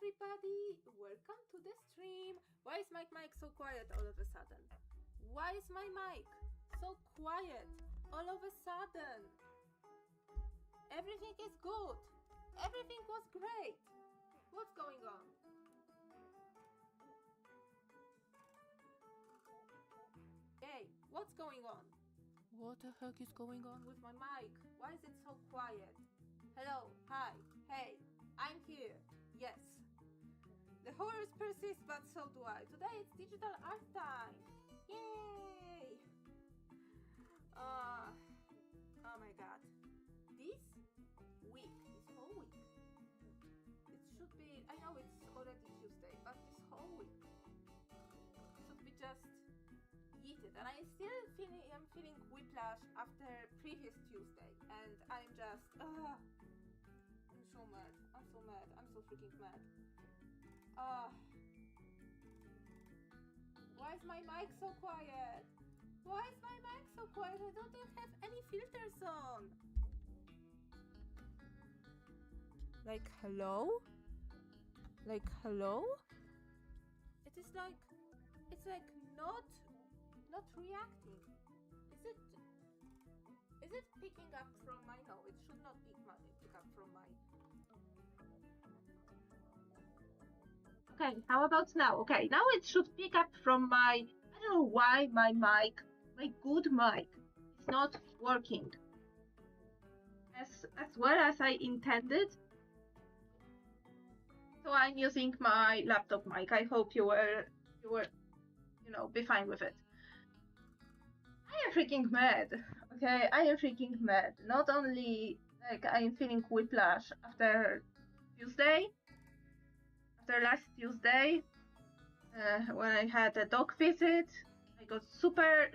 everybody, welcome to the stream. Why is my mic so quiet all of a sudden? Why is my mic so quiet all of a sudden? Everything is good. Everything was great. What's going on? Hey, what's going on? What the heck is going on with my mic? Why is it so quiet? Hello, hi, hey, I'm here. Yes. The horrors persist, but so do I. Today it's digital art time. Yay! Oh my god. This whole week, it should be, I know it's already Tuesday, but this whole week should be just yeeted. And I still am feeling whiplash after previous Tuesday. And I'm just, I'm so mad. I'm so mad. I'm so freaking mad. Why is my mic so quiet? Why is my mic so quiet? I don't have any filters on. Like, hello? Like, hello? It is like, it's like not reacting. Is it picking up from my, no, it should not pick up from my. Okay, how about now? Okay, now it should pick up from my, I don't know why my good mic is not working as well as I intended. So I'm using my laptop mic. I hope you were, be fine with it. I am freaking mad. Okay, I am freaking mad. Not only like I am feeling whiplash after last Tuesday, when I had a dog visit, I got super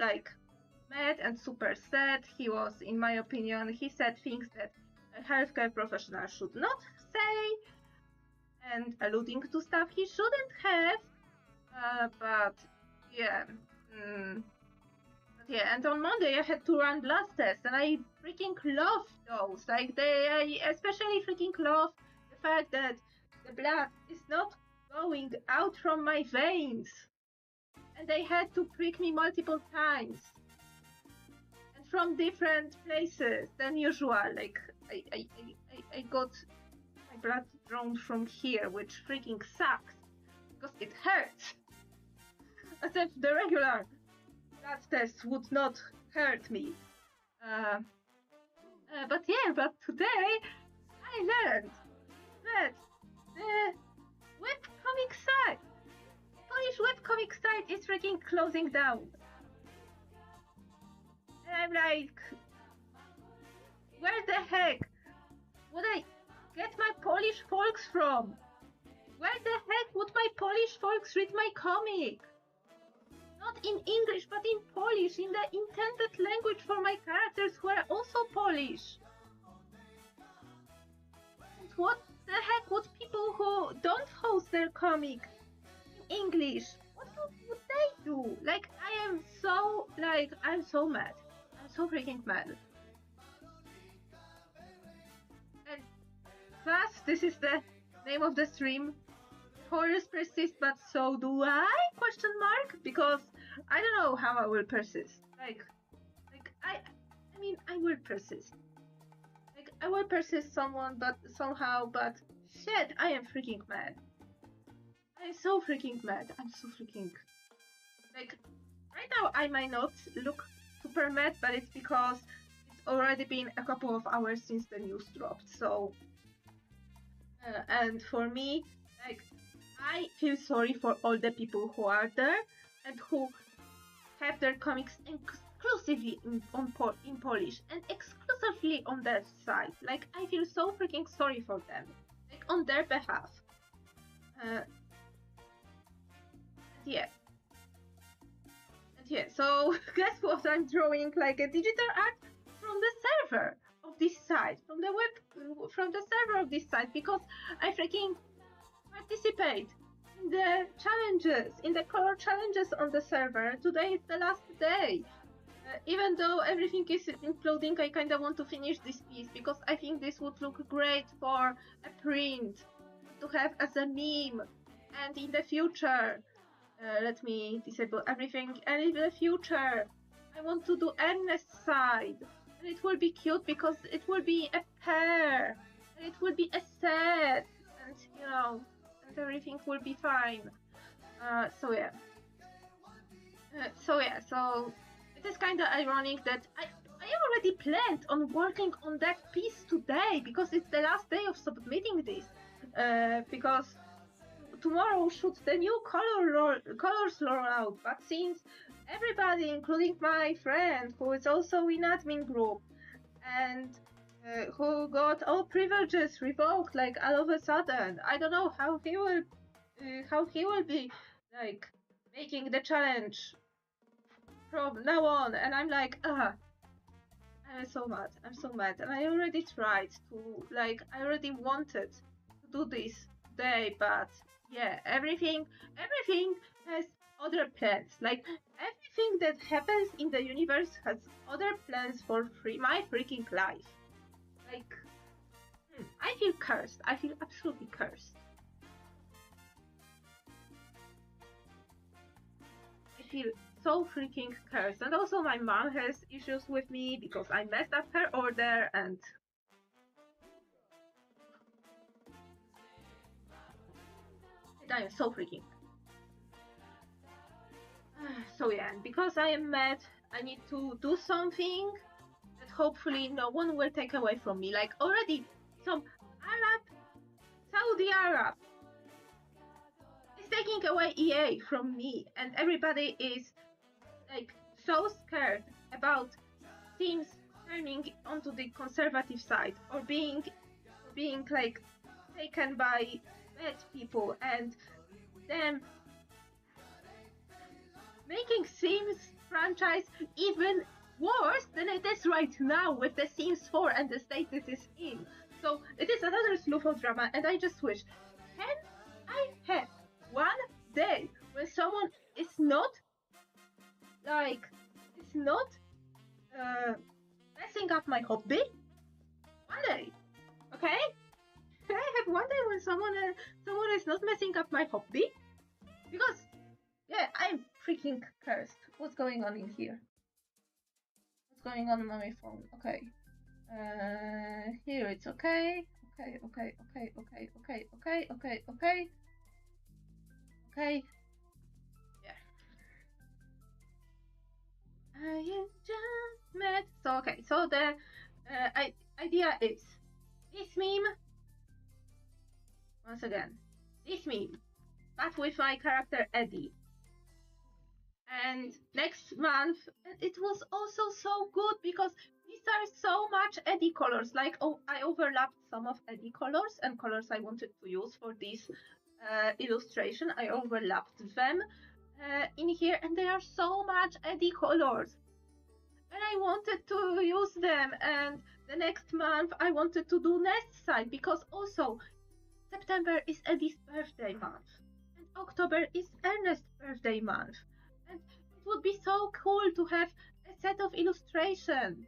mad and super sad. He was, in my opinion, he said things that a healthcare professional should not say, and alluding to stuff he shouldn't have. But yeah. Yeah, and on Monday I had to run blood tests, and I freaking love those. I especially freaking love the fact that the blood is not going out from my veins, and they had to prick me multiple times, and from different places than usual. Like I got my blood drawn from here, which freaking sucks because it hurts, as if the regular blood test would not hurt me. But today I learned that the webcomic site, Polish webcomic site, is freaking closing down. And I'm like, where the heck would I get my Polish folks from? Where the heck would my Polish folks read my comic? Not in English, but in Polish, in the intended language for my characters who are also Polish. And what the heck would people who don't host their comic in English, what would they do? Like, I'm so mad. I'm so freaking mad. And thus, this is the name of the stream. Horrors persist, but so do I? ? Because I don't know how I will persist. I will persist. I will persist somehow, but shit, I am freaking mad. I'm so freaking mad. I'm so freaking right now I might not look super mad, but it's because it's already been a couple of hours since the news dropped. So and for me, I feel sorry for all the people who are there and who have their comics exclusively in Polish and exclusively on their site. I feel so freaking sorry for them, on their behalf. So guess what? I'm drawing a digital art from the server of this site, from the server of this site, because I freaking participate in the challenges, in the color challenges on the server. Today is the last day. Even though everything is imploding, I kind of want to finish this piece because I think this would look great for a print. to have as a meme. And in the future, let me disable everything. And in the future, I want to do Ernest's side. And it will be cute because it will be a pair. And it will be a set. And, and everything will be fine. So yeah. So it is kind of ironic that I already planned on working on that piece today because it's the last day of submitting this. Because tomorrow should the new colors roll out, but since everybody, including my friend who is also in admin group and who got all privileges revoked like all of a sudden, I don't know how he will be like making the challenge from now on, and I'm like, I'm so mad, and I already tried to, I already wanted to do this today, but yeah, everything has other plans. Like, everything that happens in the universe has other plans for my freaking life. Like, I feel cursed. I feel absolutely cursed. I feel so freaking cursed. And also my mom has issues with me because I messed up her order and I am so freaking so yeah, and because I am mad, I need to do something that hopefully no one will take away from me. Like, already some Saudi Arab is taking away EA from me, and everybody is like so scared about teams turning onto the conservative side or being like taken by bad people and them making Sims franchise even worse than it is right now with the Sims 4 and the state it is in. So it is another slew of drama, and I just wish, can I have one day when someone is not messing up my hobby? One day, okay? Can I have one day when someone is not messing up my hobby? Because yeah, I'm freaking cursed. What's going on in here? What's going on my phone? Okay. Here it's okay. Okay. Yeah. I am just mad. So okay. So the idea is this meme. Once again, this meme, but with my character Eddie. And next month, it was also so good because these are so much Eddie colors. Like, I overlapped some of Eddie colors and colors I wanted to use for this illustration. I overlapped them in here, and there are so much Eddie colors. And I wanted to use them. And the next month, I wanted to do Nest side because also September is Eddie's birthday month, and October is Ernest's birthday month. And it would be so cool to have a set of illustration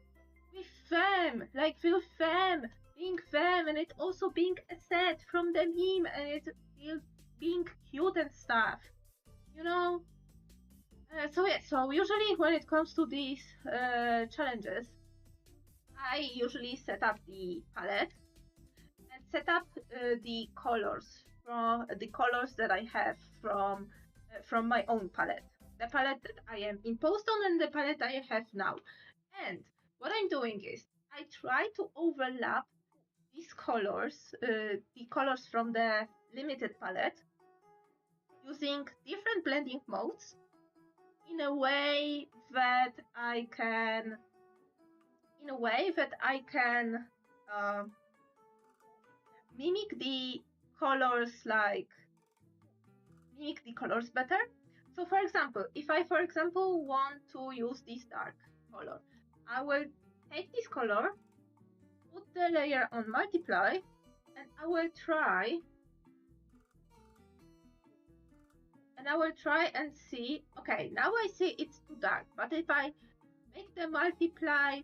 with them, like with them, being them, and it also being a set from the meme, and it being cute and stuff, you know? So yeah, so usually when it comes to these challenges, I usually set up the palette and set up the colors from the colors that I have from my own palette. The palette that I am imposed on and the palette I have now. And what I'm doing is I try to overlap these colors, the colors from the limited palette, using different blending modes in a way that I can mimic the colors better. So for example, if I want to use this dark color, I will take this color, put the layer on multiply, and I will try and see, okay, now I see it's too dark, but if I make the multiply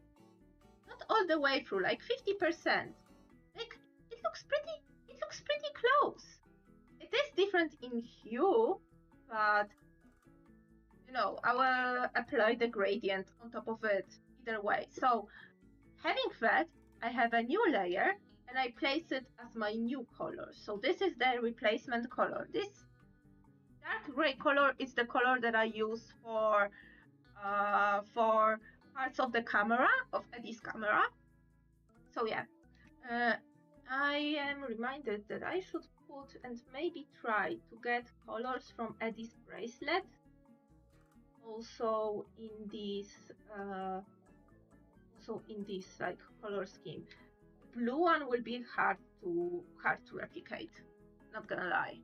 not all the way through, like 50%, like it looks pretty close. different in hue, but you know, I will apply the gradient on top of it either way. So having that, I have a new layer and I place it as my new color. So this is the replacement color. This dark gray color is the color that I use for parts of the camera, of Eddie's camera. So yeah, I am reminded that I should put and maybe try to get colors from Eddie's bracelet. Also in this like color scheme. Blue one will be hard to replicate. Not gonna lie.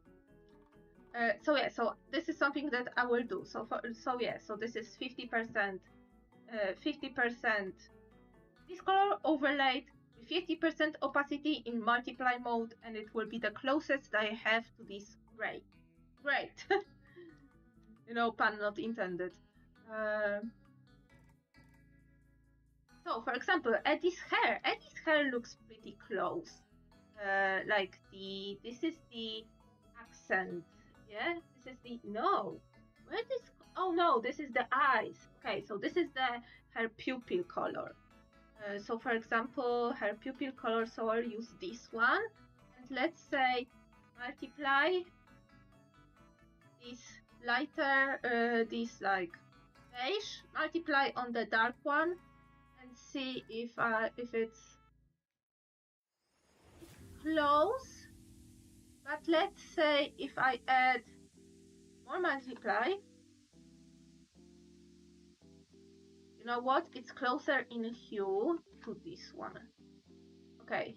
So yeah, so this is something that I will do. So this is 50%, 50% this color overlaid with 50% opacity in multiply mode, and it will be the closest I have to this gray. Great. You know, pun not intended. So, for example, Eddie's hair looks pretty close. This is the accent. Yeah, this is the, no. Where this, oh no, this is the eyes. Okay, so this is her pupil color. So for example, her pupil color, so I'll use this one. And let's say multiply this lighter, this like beige, multiply on the dark one and see if it's close. But let's say if I add more multiply, you know what? It's closer in hue to this one. Okay.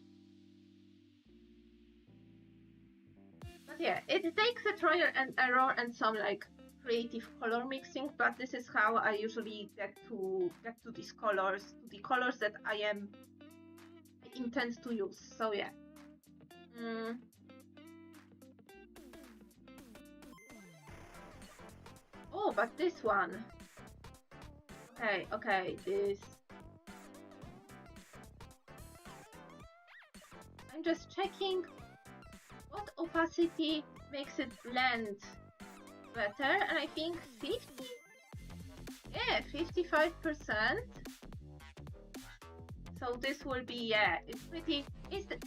But yeah, it takes a trial and error and some like creative color mixing, but this is how I usually get to these colors, to the colors that I intend to use. So yeah. Oh, but this one. Okay, this. I'm just checking what opacity makes it blend better, and I think 55%. So this will be, yeah, it's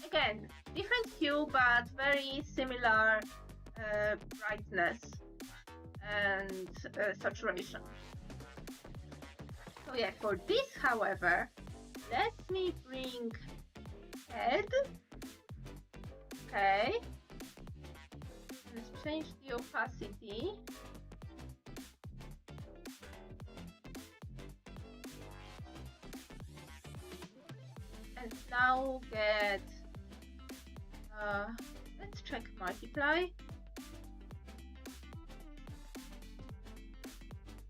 again, different hue, but very similar brightness and saturation. So yeah, for this, however, let me bring head. Okay. Let's change the opacity. And now get, let's check multiply.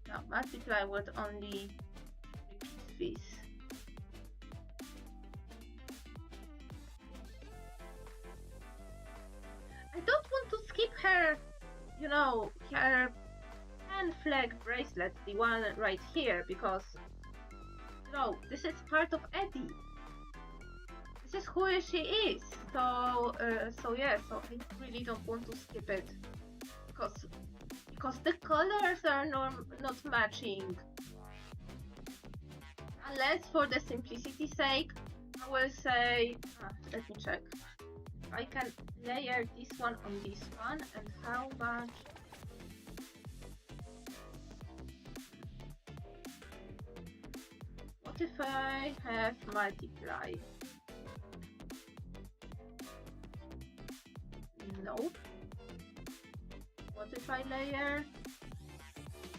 Now multiply would only repeat this. I don't want to skip her, you know, her hand flag bracelet, the one right here, because, you know, this is part of Eddie. This is who she is. So yeah, so I really don't want to skip it, because the colors are not matching. Unless for the simplicity's sake, I will say, let me check. I can layer this one on this one, and how much? What if I have multiply? Nope. What if I layer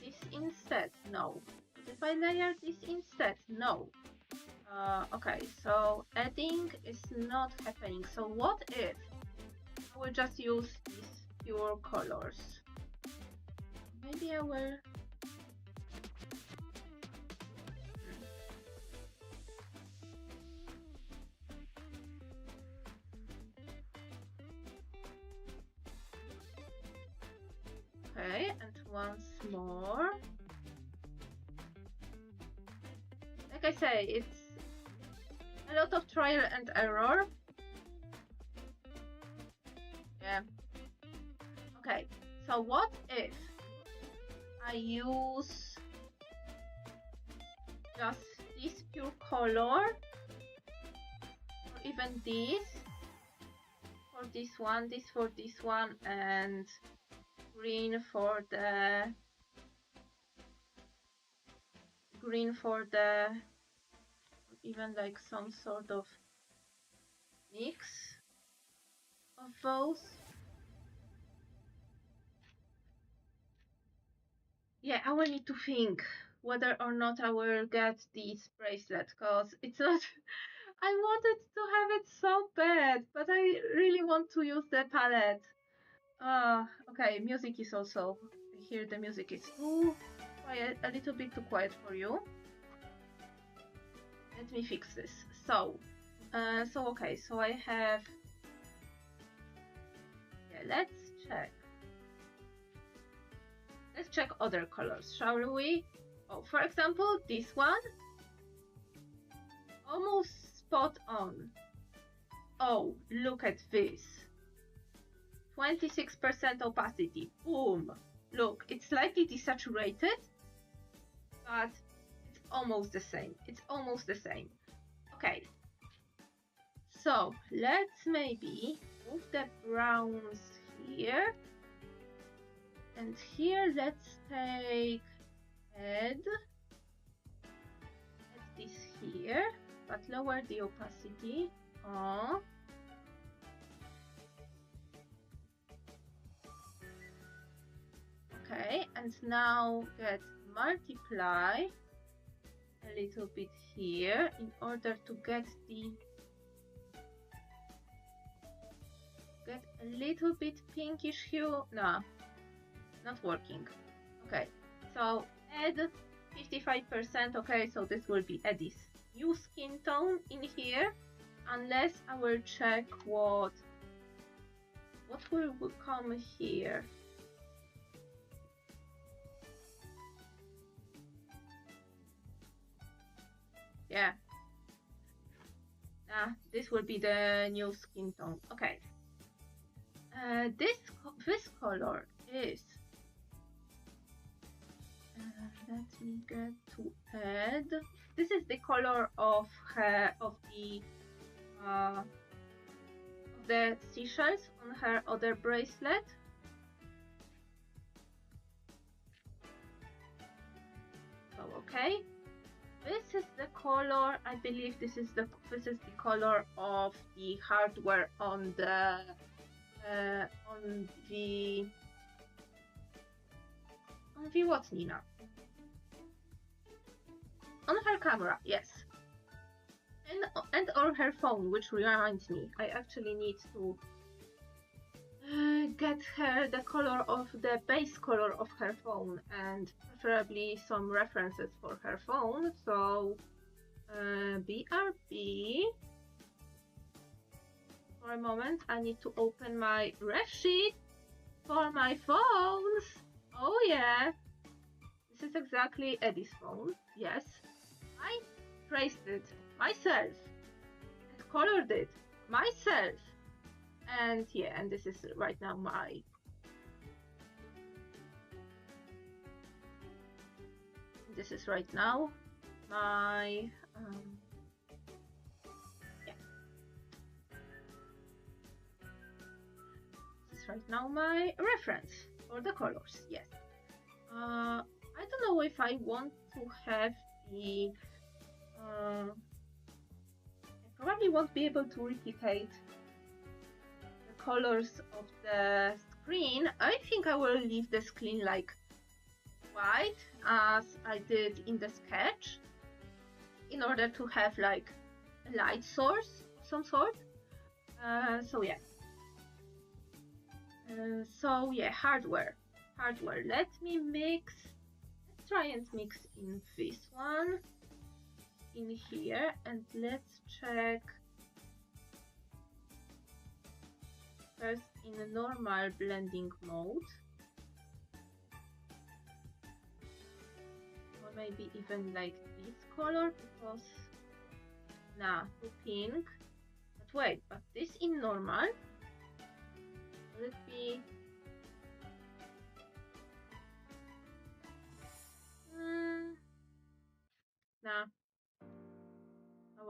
this instead? No. What if I layer this instead? No. Okay, so adding is not happening. So what if I will just use these pure colors? Maybe I will. Okay, and once more. Like I say, it's a lot of trial and error. Yeah. So what if I use just this pure color, or even this for this one, this for this one, and green for the even like some sort of mix of both. Yeah, I will need to think whether or not I will get this bracelet, because it's not I wanted to have it so bad, but I really want to use the palette. Okay, music is also here. The music is too quiet, a little bit too quiet for you. Let me fix this. So okay, so I have. Yeah, let's check. Let's check other colors, shall we? Oh, for example, this one. Almost spot on. Oh, look at this. 26% opacity. Boom. Look, it's slightly desaturated, but it's almost the same. It's almost the same. Okay. So let's maybe move the browns here. And here let's take add this here, but lower the opacity. Oh. Okay, and now get multiply a little bit here in order to get a little bit pinkish hue. No, not working. Okay, so add 55%. Okay, so this will be this new skin tone in here, unless I will check what will come here. Yeah. This will be the new skin tone. Okay. This color is. Let me get to add. This is the color of the seashells on her other bracelet. So okay. This is the color. I believe this is the color of the hardware on the what, Nina? On her camera, yes. And on her phone, which reminds me, I actually need to get her the color of the base color of her phone, and preferably some references for her phone. So BRB. For a moment, I need to open my ref sheet for my phones. Oh yeah, this is exactly Eddie's phone. Yes, I traced it myself and colored it myself. And yeah, and this is right now my yeah. This is right now my reference for the colors. Yes. I don't know if I want to have the. I probably won't be able to replicate the colors of the screen. I think I will leave the screen like white as I did in the sketch, in order to have like a light source of some sort. So yeah. So yeah, hardware. Let me mix. Let's try and mix in this one, in here, and let's check first in a normal blending mode, or maybe even like this color, because too pink. But wait, but this in normal. Will it be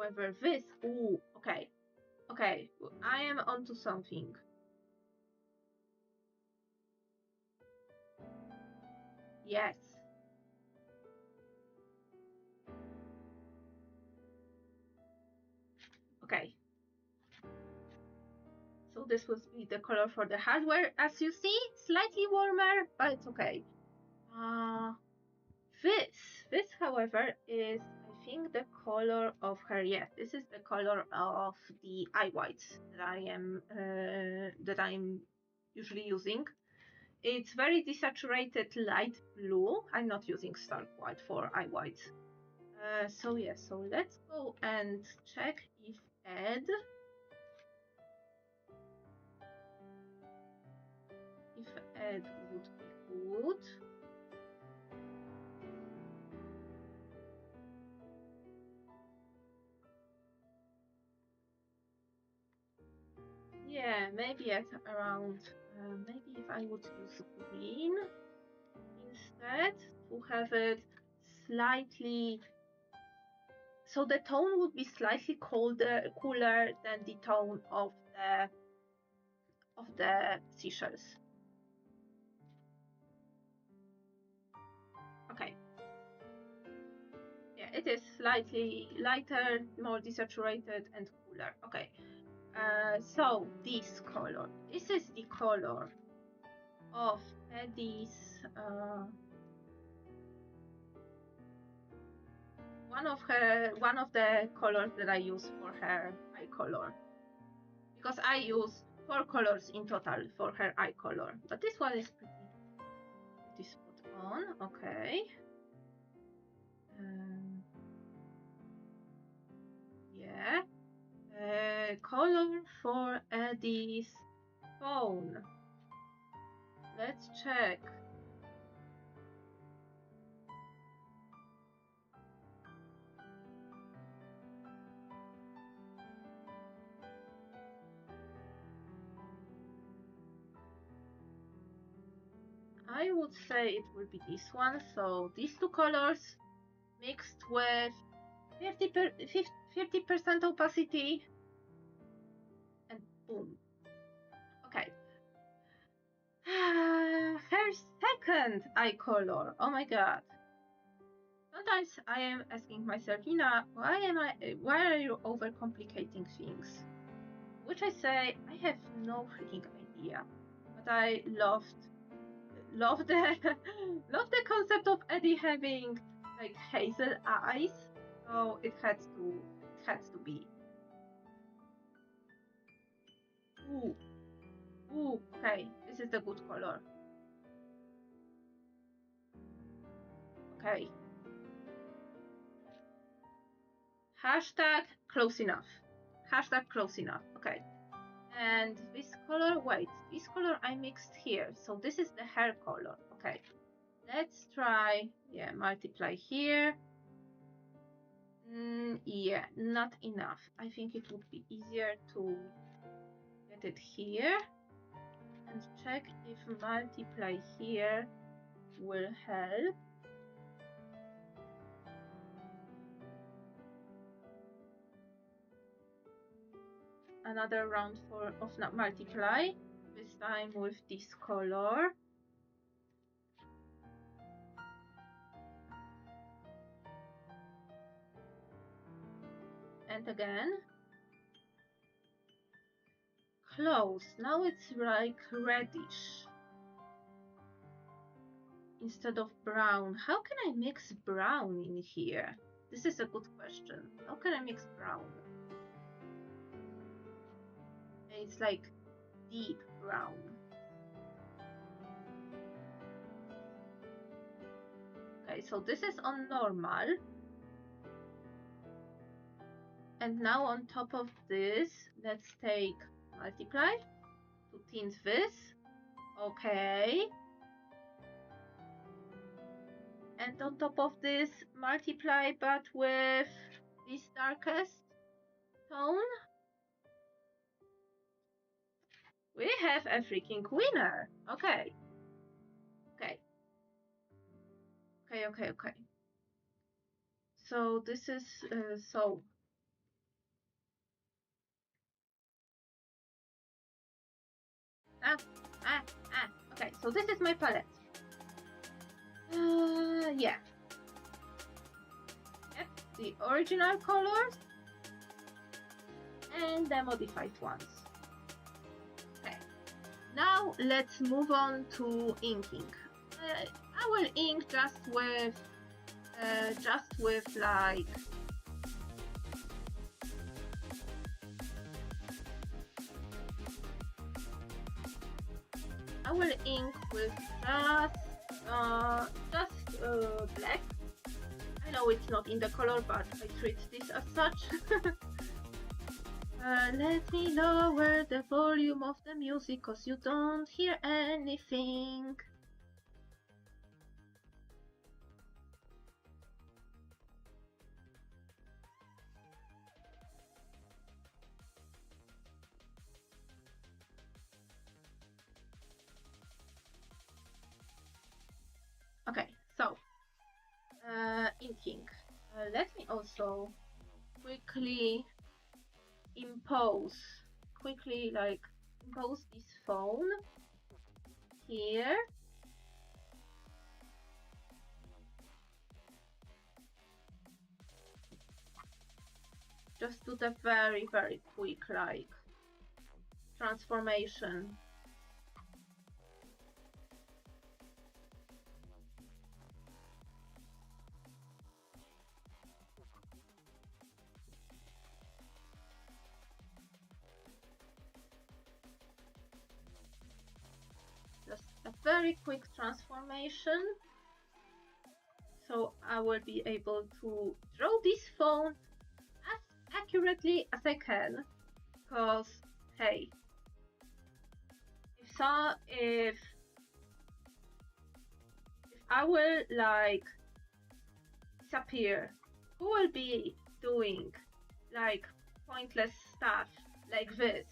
However, this, ooh, okay. Okay, I am onto something. Yes. Okay. So this would be the color for the hardware. As you see, slightly warmer, but it's okay. Uh, this, however, is, I think, the color of her. Yeah, this is the color of the eye whites that I'm usually using. It's very desaturated light blue. I'm not using stark white for eye whites. So yeah, so let's go and check if Ed would be good. Yeah, maybe at around, maybe if I would use green instead to have it slightly, so the tone would be slightly cooler than the tone of the seashells. Okay. Yeah, it is slightly lighter, more desaturated and cooler. Okay. So this color, this is the color of Eddie's, one of the colors that I use for her eye color, because I use 4 colors in total for her eye color, but this one is pretty spot on. Okay. Yeah. Color for Eddie's phone. Let's check. I would say it will be this one. So these two colors mixed with 50% opacity, and boom. Okay. Her second eye color. Oh my god. Sometimes I am asking myself, Ina, why are you overcomplicating things? Which I say, I have no freaking idea. But I love the love the concept of Eddie having like hazel eyes. So it has to be. Ooh, ooh, okay, this is the good color. Okay. Hashtag close enough. Hashtag close enough. Okay. And this color, wait, this color I mixed here. So this is the hair color. Okay. Let's try, yeah, multiply here. Yeah, not enough. I think it would be easier to get it here and check if multiply here will help. Another round of multiply, this time with this color. And again. Close. Now it's like reddish instead of brown. How can I mix brown in here? This is a good question. How can I mix brown? It's like deep brown. Okay, so this is on normal. And now on top of this, let's take multiply to tint this. Okay. And on top of this, multiply but with this darkest tone. We have a freaking winner. Okay. Okay. Okay. So this is, so Ah, ah, ah. Okay, so this is my palette. Yeah. Yep, the original colors and the modified ones. Okay, now let's move on to inking. I will ink just with like I will ink with just black. I know it's not in the color, but I treat this as such. Let me lower the volume of the music, cause you don't hear anything. Okay, so inking. Let me also quickly impose this phone here. Just do the very quick transformation. Just a very quick transformation. So I will be able to draw this phone as accurately as I can. Because, hey, if I will like disappear, who will be doing like pointless stuff like this?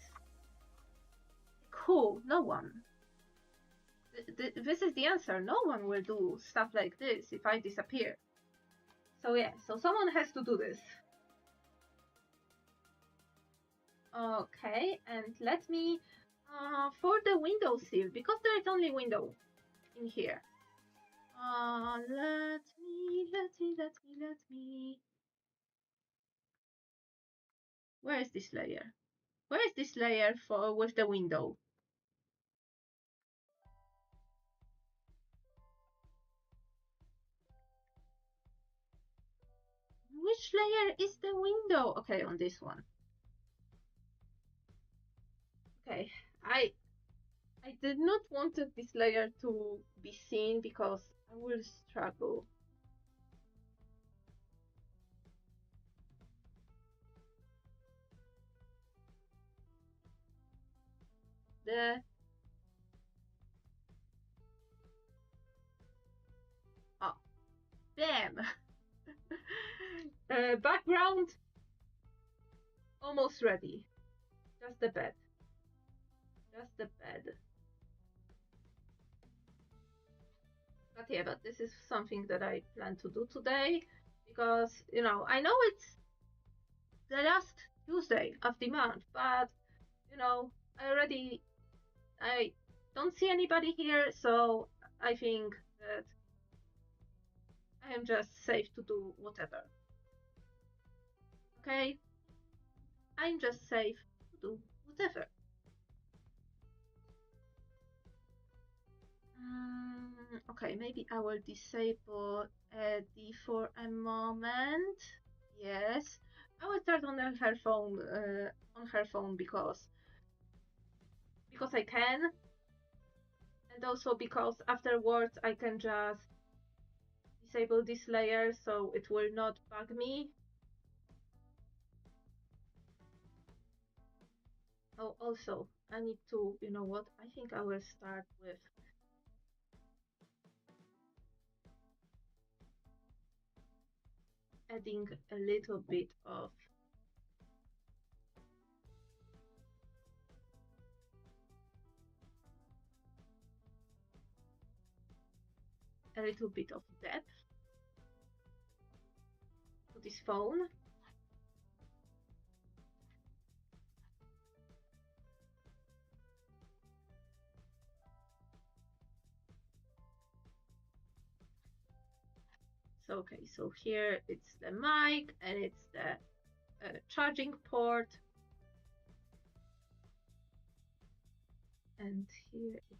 Cool, no one. This is the answer. No one will do stuff like this if I disappear. So yeah, so someone has to do this. Okay, and let me for the window sill, because there is only window in here. Let me. Where is this layer? Where is this layer for with the window? Which layer is the window? Okay, on this one. Okay, I did not want this layer to be seen because I will struggle. The oh, damn. Background almost ready. Just the bed. Just the bed. But yeah, but this is something that I plan to do today because, you know, I know it's the last Tuesday of the month, but, you know, I don't see anybody here, so I think that I am just safe to do whatever. Okay? I'm just safe to do whatever. Okay, maybe I will disable Eddie for a moment. Yes, I will start on her phone because I can, and also because afterwards I can just disable this layer so it will not bug me. Oh, also I need to, you know what? I think I will start with adding a little bit of depth to this phone. Okay, so here it's the mic and it's the charging port. And here it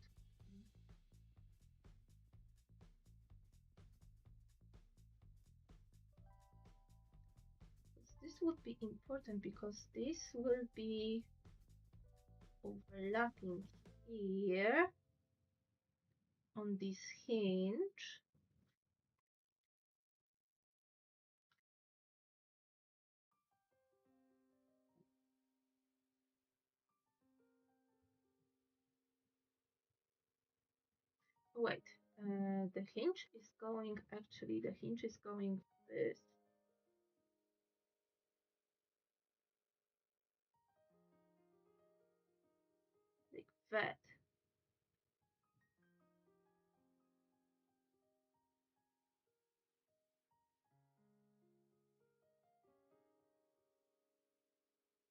this would be important because this will be overlapping here on this hinge. Wait, the hinge is going, actually the hinge is going this. Like that.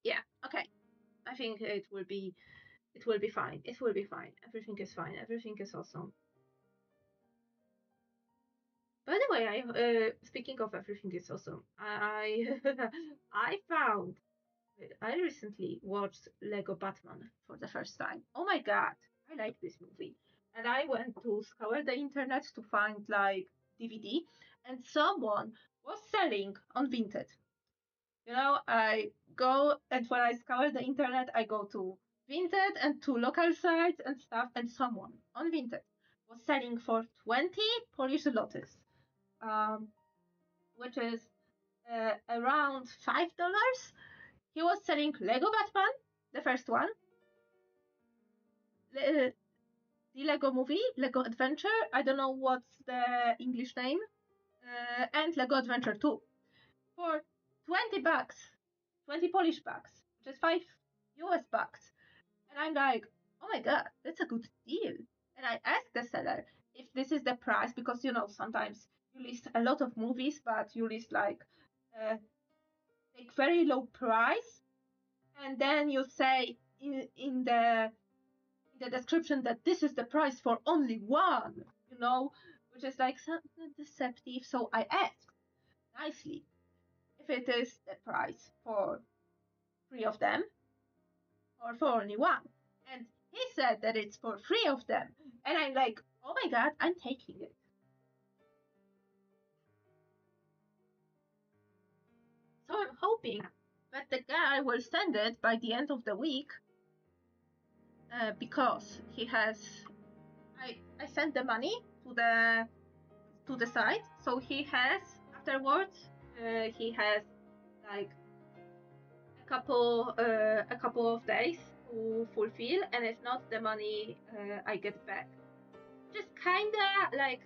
Yeah, okay. I think it will be fine. It will be fine. Everything is fine. Everything is awesome. By the way, I speaking of everything is awesome. I I found I recently watched Lego Batman for the first time. Oh my god, I like this movie. And I went to scour the internet to find like DVD, and someone was selling on Vinted. You know, I go and when I scour the internet, I go to Vinted and to local sites and stuff, and someone on Vinted was selling for 20 Polish zlotys, um, which is around $5. He was selling Lego Batman, the first one, the Lego movie, Lego Adventure. I don't know what's the English name, and Lego Adventure 2 for 20 bucks, 20 Polish bucks, which is 5 US bucks. And I'm like, oh my god, that's a good deal. And I asked the seller if this is the price because sometimes you list a lot of movies, but you list uh, like very low price, and then you say in the description that this is the price for only one, which is like something deceptive. So I asked nicely if it is the price for three of them or for only one. And he said that it's for three of them. And I'm like, oh my god, I'm taking it. So I'm hoping that the guy will send it by the end of the week because he has. I sent the money to the site, so he has afterwards. He has like a couple of days to fulfill, and if not, the money I get back. Just kinda like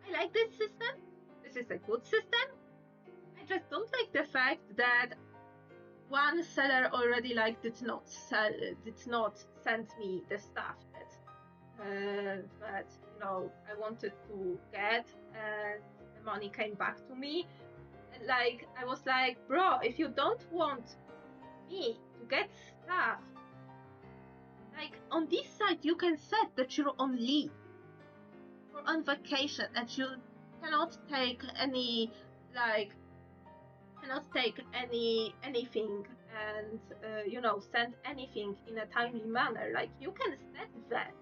I like this system. This is a good system. I just don't like the fact that one seller already did not send me the stuff that I wanted to get, and the money came back to me. And like I was like, bro, if you don't want me to get stuff, like on this site you can set that you're on leave or on vacation and you cannot take any like cannot take anything and send anything in a timely manner. Like you can set that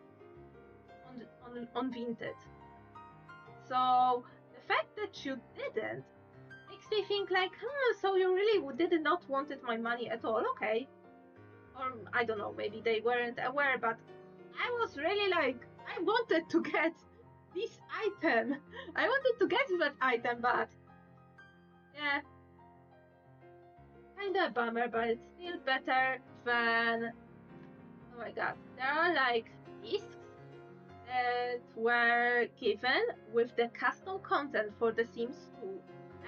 on Vinted. So the fact that you didn't makes me think like, so you really did not wanted my money at all, okay? Or I don't know, maybe they weren't aware, but I was really like, I wanted to get this item. I wanted to get that item, but yeah, kinda a bummer, but it's still better than. Oh my god, there are like discs that were given with the custom content for The Sims 2,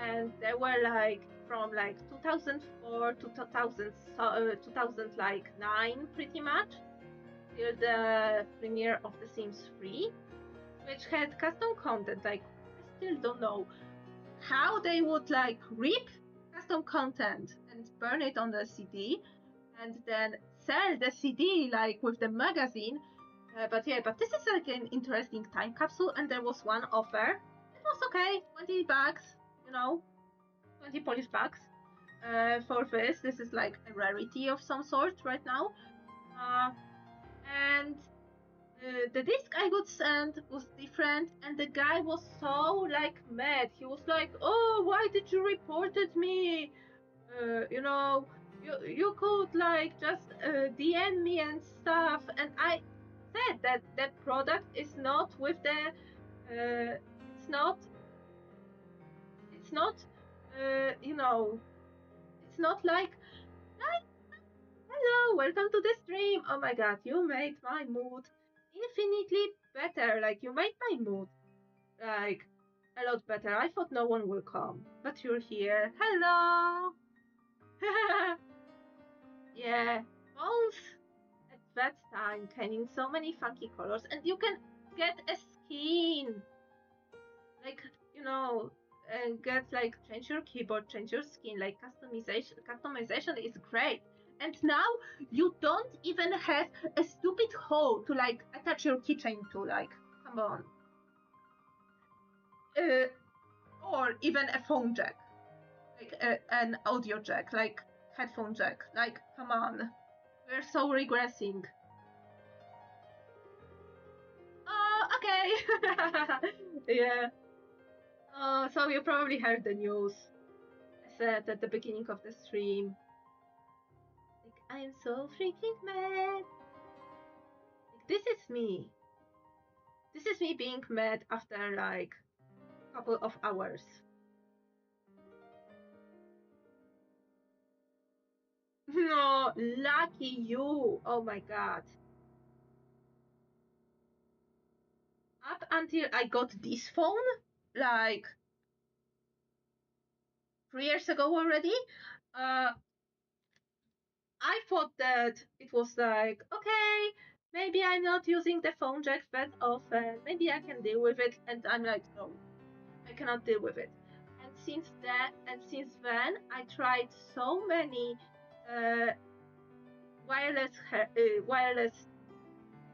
and they were like from like 2004 to 2009 pretty much till the premiere of The Sims 3, which had custom content. Like I still don't know how they would like rip custom content and burn it on the CD and then sell the CD like with the magazine. But this is like an interesting time capsule, and there was one offer. was okay. 20 bucks, you know, 20 Polish bucks for this. This is like a rarity of some sort right now. Uh, and the disc I got sent was different, and the guy was so like mad. He was like, "Oh, why did you reported me? You know, you could like just DM me and stuff." And I said that the product is not with the it's not it's not you know it's not like hello, welcome to the stream. Oh my god, you made my mood infinitely better. Like you made my mood like a lot better. I thought no one will come, but you're here. Hello. Yeah, phones at that time came in so many funky colors, and you can get a skin, like you know, and get like change your keyboard, change your skin, like customization. Customization is great, and now you don't even have a stupid hole to like attach your keychain to. Like, come on, uh, or even a phone jack, like an audio jack, like headphone jack. Like, come on, we're so regressing. Oh, okay. Yeah. So you probably heard the news. I said at the beginning of the stream, like, I'm so freaking mad. Like, this is me. This is me being mad after like a couple of hours. No, lucky you. Oh my god. Up until I got this phone, like 3 years ago already, uh, I thought that it was like, okay, maybe I'm not using the phone jack that often. Maybe I can deal with it. And I'm like, no, I cannot deal with it. And since then, I tried so many uh, wireless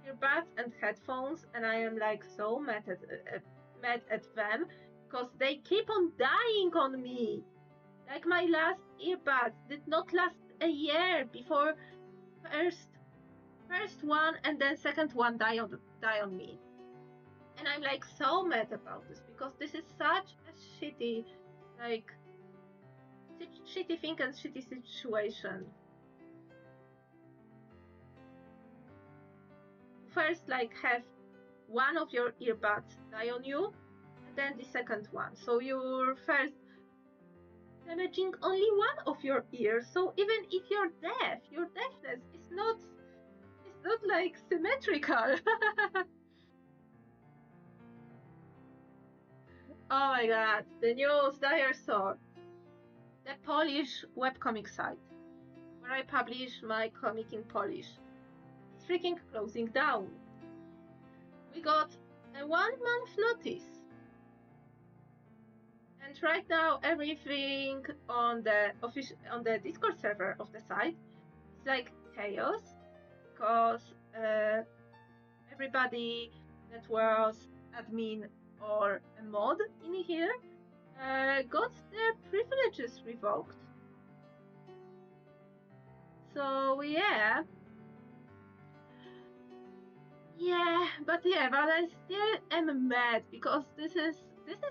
earbuds and headphones, and I am like so mad at them because they keep on dying on me. Like my last earbuds did not last a year before first first one and then second one die on me. And I'm like so mad about this because this is such a like shitty thing and shitty situation. First, like have one of your earbuds die on you, and then the second one. So you're first damaging only one of your ears. So even if you're deaf, your deafness is not like symmetrical. Oh my god, the news, dire sword. The Polish webcomic site, where I publish my comic in Polish, is freaking closing down. We got a 1 month notice. And right now, everything on the Discord server of the site is like chaos because everybody that was admin or a mod in here got their privileges revoked. So but I still am mad because this is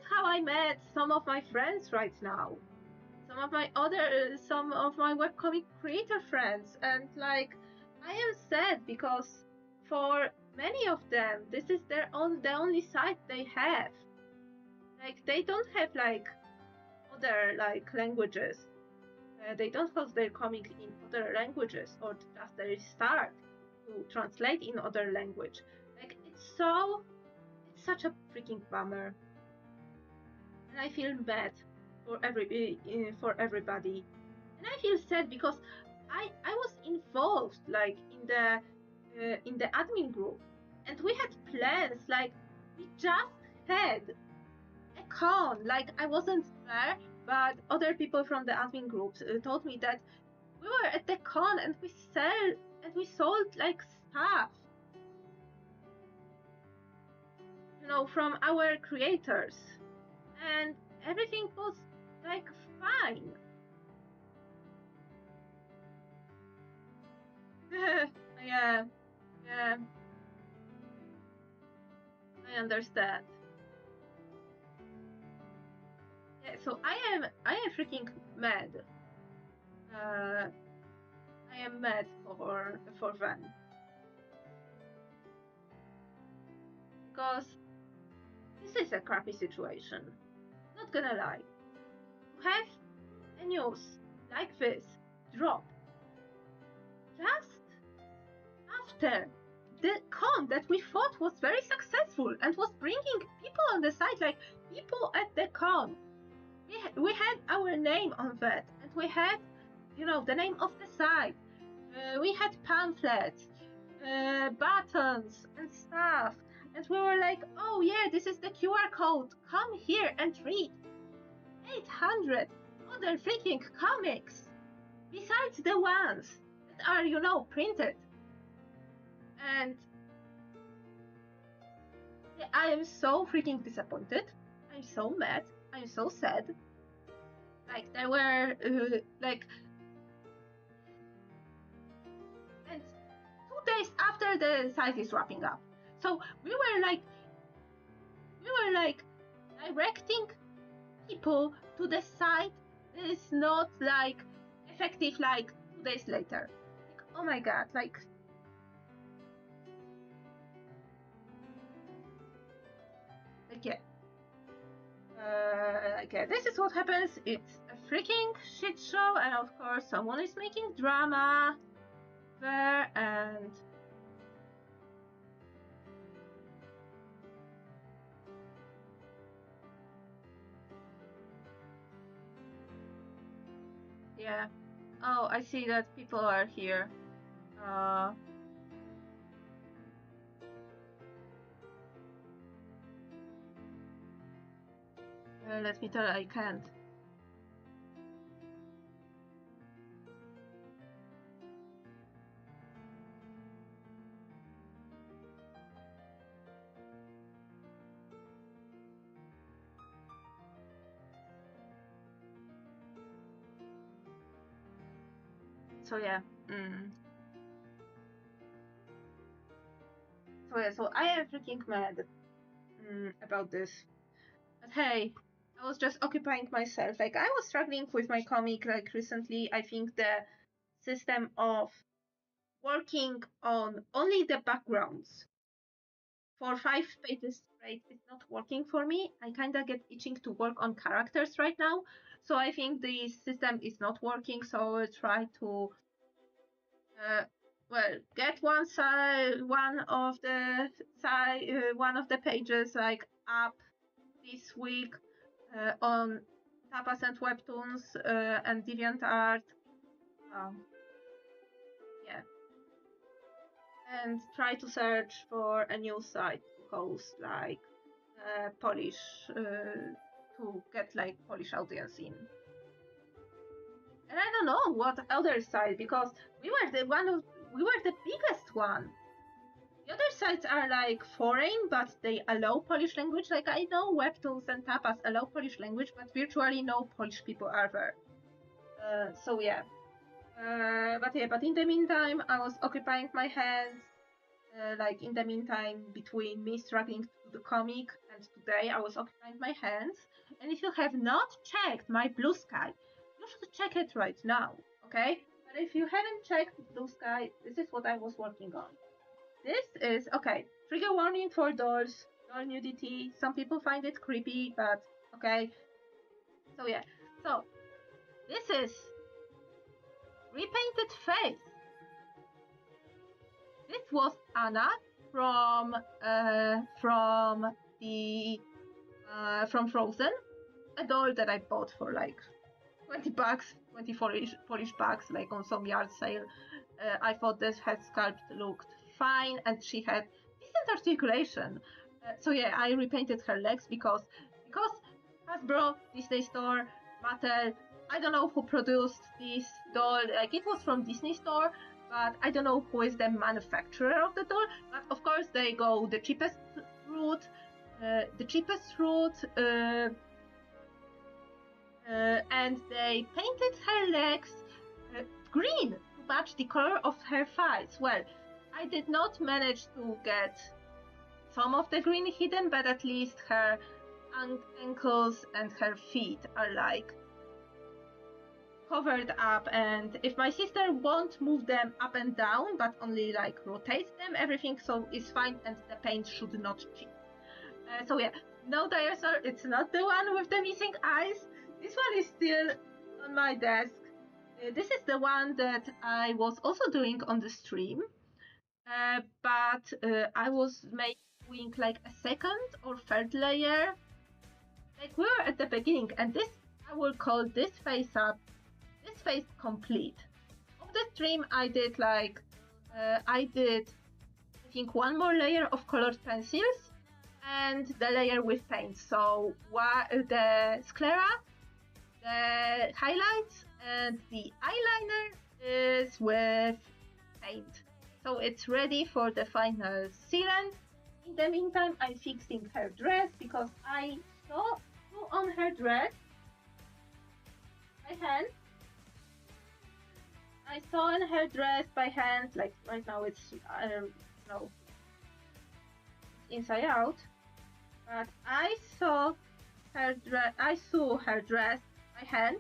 how I met some of my friends right now. Some of my webcomic creator friends, and like I am sad because for many of them this is the only site they have. Like they don't have like other like languages. They don't host their comic in other languages or just they start to translate in other language. Like it's such a freaking bummer, and I feel bad for everybody, and I feel sad because I was involved like in the admin group, and we had plans like we just had a con. Like I wasn't there, but other people from the admin groups told me that we were at the con and we sold like stuff, you know, from our creators. and everything was like fine. Yeah, yeah, I understand. Yeah, so I am freaking mad. Uh, I am mad for them because this is a crappy situation. Not gonna lie. To have a news like this drop just after the con that we thought was very successful and was bringing people on the site, like people at the con. We had our name on that, and we had, the name of the site. We had pamphlets, buttons, and stuff. And we were like, oh yeah, this is the QR code. Come here and read 800 other freaking comics besides the ones that are, printed. And I am so freaking disappointed. I'm so mad. I'm so sad. Like, there were, and 2 days after the site is wrapping up. So we were like directing people to the site that is not like effective like 2 days later. Like, oh my god, like yeah. Okay, this is what happens. It's a freaking shit show, and of course, someone is making drama there, and yeah. Oh, I see that people are here. Uh, Let me tell you, I can't. So yeah. Mm. So yeah, so I am freaking mad about this. But hey, I was just occupying myself. Like I was struggling with my comic like recently. I think the system of working on only the backgrounds for 5 pages straight is not working for me. I kinda get itching to work on characters right now. So I think the system is not working. So I'll try to uh, get one of the pages like up this week on Tapas and Webtoons and DeviantArt. Um, yeah, and try to search for a new site to host like Polish to get like Polish audience in. And I don't know what other site because we were the biggest one. The other sites are like foreign, but they allow Polish language. Like I know Webtoons and Tapas allow Polish language, but virtually no Polish people are there. So yeah. But in the meantime, I was occupying my hands. Like in the meantime, between me struggling to do the comic and today, I was occupying my hands. And if you have not checked my Blue Sky, you should check it right now, okay? But if you haven't checked Blue Sky, this is what I was working on. This is okay. Trigger warning for dolls, doll nudity. Some people find it creepy, but okay. So yeah. So this is repainted face. This was Anna from the from Frozen, a doll that I bought for like 20 bucks, 24 Polish bucks, like on some yard sale. I thought this head sculpt looked fine, and she had decent articulation. So yeah, I repainted her legs because Hasbro, Disney Store, Mattel. I don't know who produced this doll. Like it was from Disney Store, but I don't know who is the manufacturer of the doll. But of course, they go the cheapest route. The cheapest route and they painted her legs green to match the color of her thighs. Well, I did not manage to get some of the green hidden, but at least her ankles and her feet are like covered up, and if my sister won't move them up and down but only like rotate them, everything so is fine and the paint should not cheat. So yeah, no dinosaur, it's not the one with the missing eyes. This one is still on my desk. This is the one that I was also doing on the stream, but I was making like a second or third layer. Like we were at the beginning, and this I will call this face up, this face complete. Of the stream, I did like I think one more layer of colored pencils and the layer with paint. So the sclera, the highlights, and the eyeliner is with paint. So it's ready for the final sealant. In the meantime, I'm fixing her dress because I saw on her dress by hand. I saw in her dress by hand, like right now it's no inside out, but I saw her dress. I saw her dress by hand,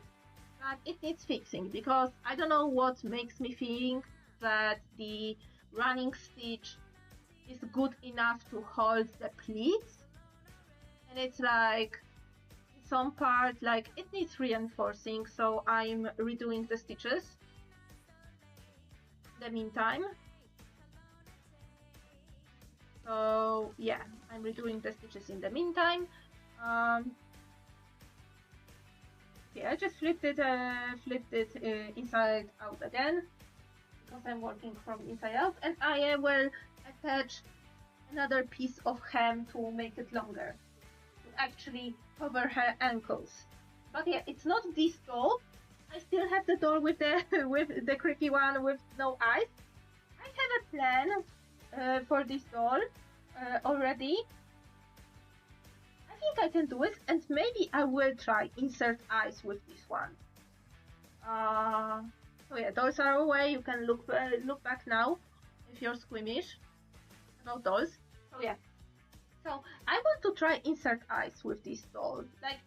but it needs fixing because I don't know what makes me think that the running stitch is good enough to hold the pleats, and it's like some part like it needs reinforcing, so I'm redoing the stitches in the meantime. So yeah, I'm redoing the stitches in the meantime. Yeah, I just flipped it inside out again because I'm working from inside out, and I will attach another piece of hem to make it longer, to actually cover her ankles. But yeah, it's not this doll. I still have the doll with the with the creepy one with no eyes. I have a plan for this doll already. I think I can do it, and maybe I will try insert eyes with this one. So yeah, dolls are away. You can look back now if you're squeamish about dolls. So yeah. So I want to try insert eyes with this doll, like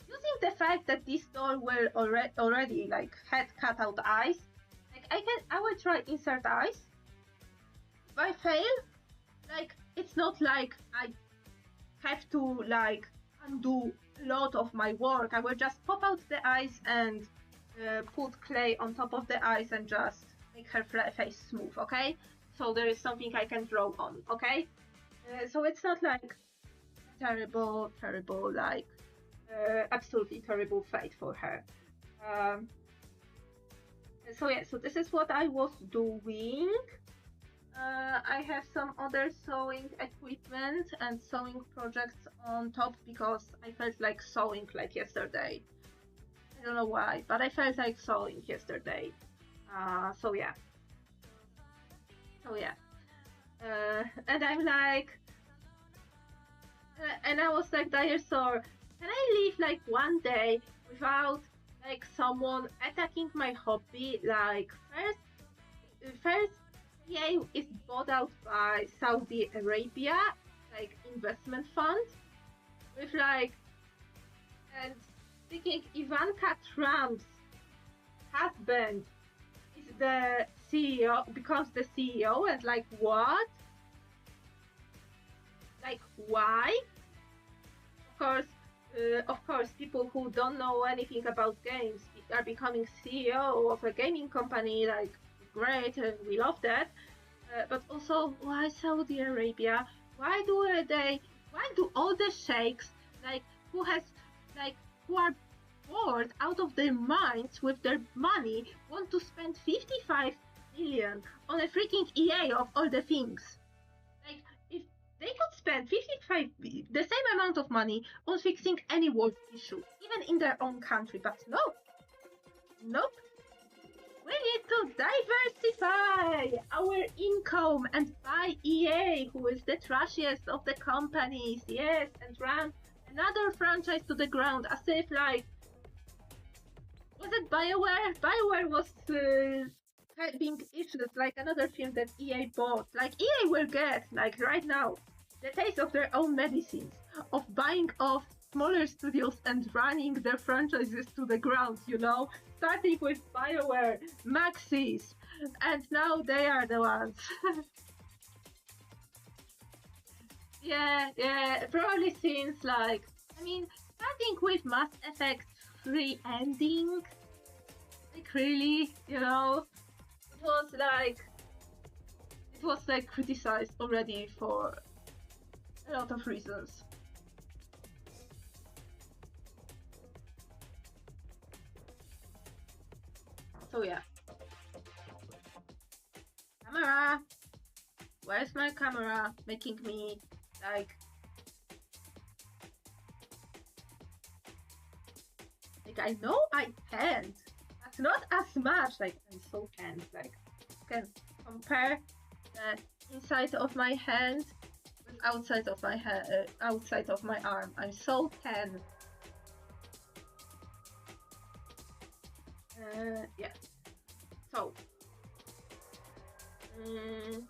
using the fact that this doll will already like had cut out eyes. Like I will try insert eyes. If I fail, like it's not like I have to like undo a lot of my work. I will just pop out the eyes and put clay on top of the eyes and just make her face smooth. Okay, so there is something I can draw on. Okay. So it's not like terrible, like absolutely terrible fate for her. So yeah, so this is what I was doing. I have some other sewing equipment and sewing projects on top because I felt like sewing like yesterday. I don't know why, but I felt like sewing yesterday. So yeah. And I'm like, and I was like, dinosaur, can I live like one day without like someone attacking my hobby? Like first EA is bought out by Saudi Arabia, like investment fund, with like, and thinking Ivanka Trump's husband is the CEO, becomes the CEO, and like what? Like why? Of course, people who don't know anything about games are becoming CEO of a gaming company. Like great, we love that. But also, why Saudi Arabia? Why do all the sheikhs like who are bored out of their minds with their money want to spend 55 million on a freaking EA of all the things? Like, if they could spend the same amount of money on fixing any world issue, even in their own country, but nope. We need to diversify our income and buy EA, who is the trashiest of the companies, yes, and run another franchise to the ground, as if like Was it BioWare? BioWare was having issues like another film that EA bought. Like EA will get, like right now, the taste of their own medicines, of buying off smaller studios and running their franchises to the ground, you know? Starting with BioWare, Maxis, and now they are the ones. Yeah, probably since like, I mean, starting with Mass Effect 3 ending, like really, you know, it was like criticized already for a lot of reasons. So yeah, camera. Where's my camera? Making me like I know I can't. That's not as much. Like I'm so tense. Like you can compare the inside of my hand with outside of my arm. I'm so tense. Yeah. So. Mm,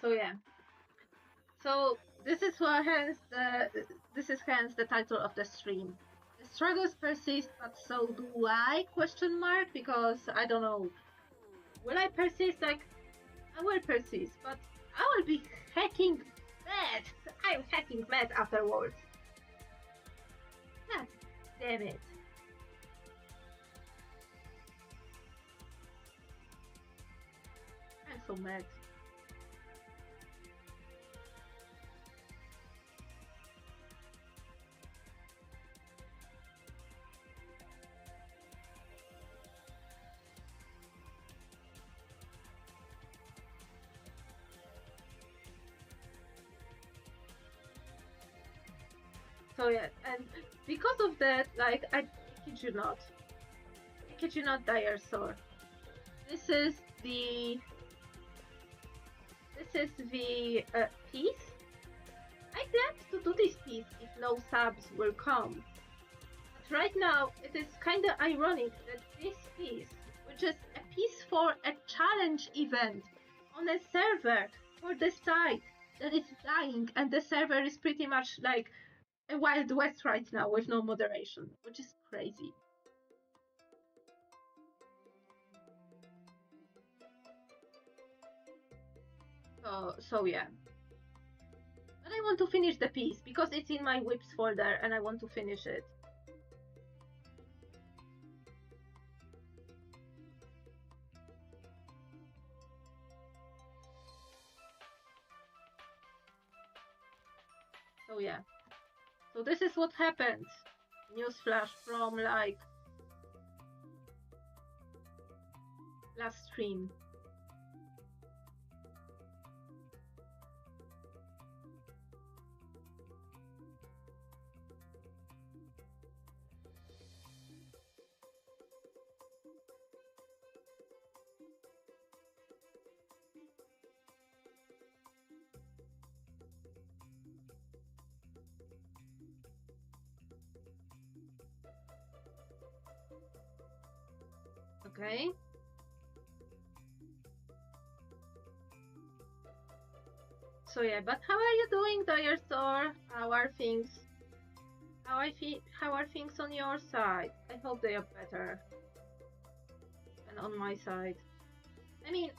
so yeah. So this is hence the title of the stream. The struggles persist, but so do I? Question mark, because I don't know. Will I persist? Like I will persist, but I will be hacking mad. I'm hacking mad afterwards. God damn it. I'm so mad. So yeah, and because of that, like I kid you not, dire sore. This is the piece. I planned to do this piece if no subs will come. But right now, it is kinda ironic that this piece, which is a piece for a challenge event on a server for the site that is dying, and the server is pretty much like a Wild West right now with no moderation, which is crazy. So yeah. But I want to finish the piece because it's in my whips folder and I want to finish it. So yeah. So this is what happened. Newsflash from like last stream. Okay. So yeah, but how are you doing, Dire Store? How are things? How are things on your side? I hope they are better than on my side. I mean,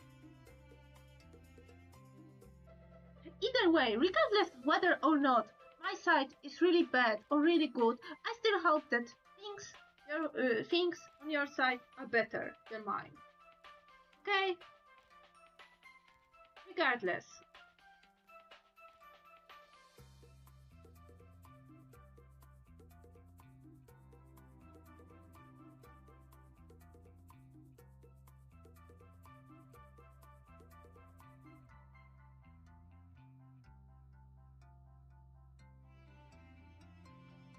either way, regardless whether or not my side is really bad or really good, I still hope that things on your side are better than mine. Okay? Regardless.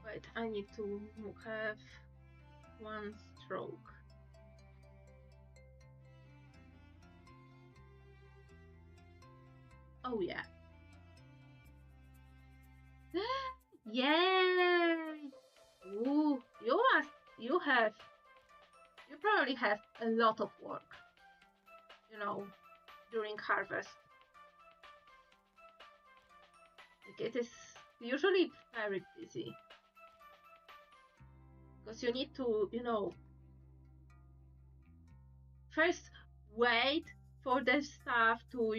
Wait, I need to have one stroke. Oh yeah. Yay! Ooh, you probably have a lot of work, you know, during harvest. Like it is usually very busy. Because you need to, first wait for the stuff to,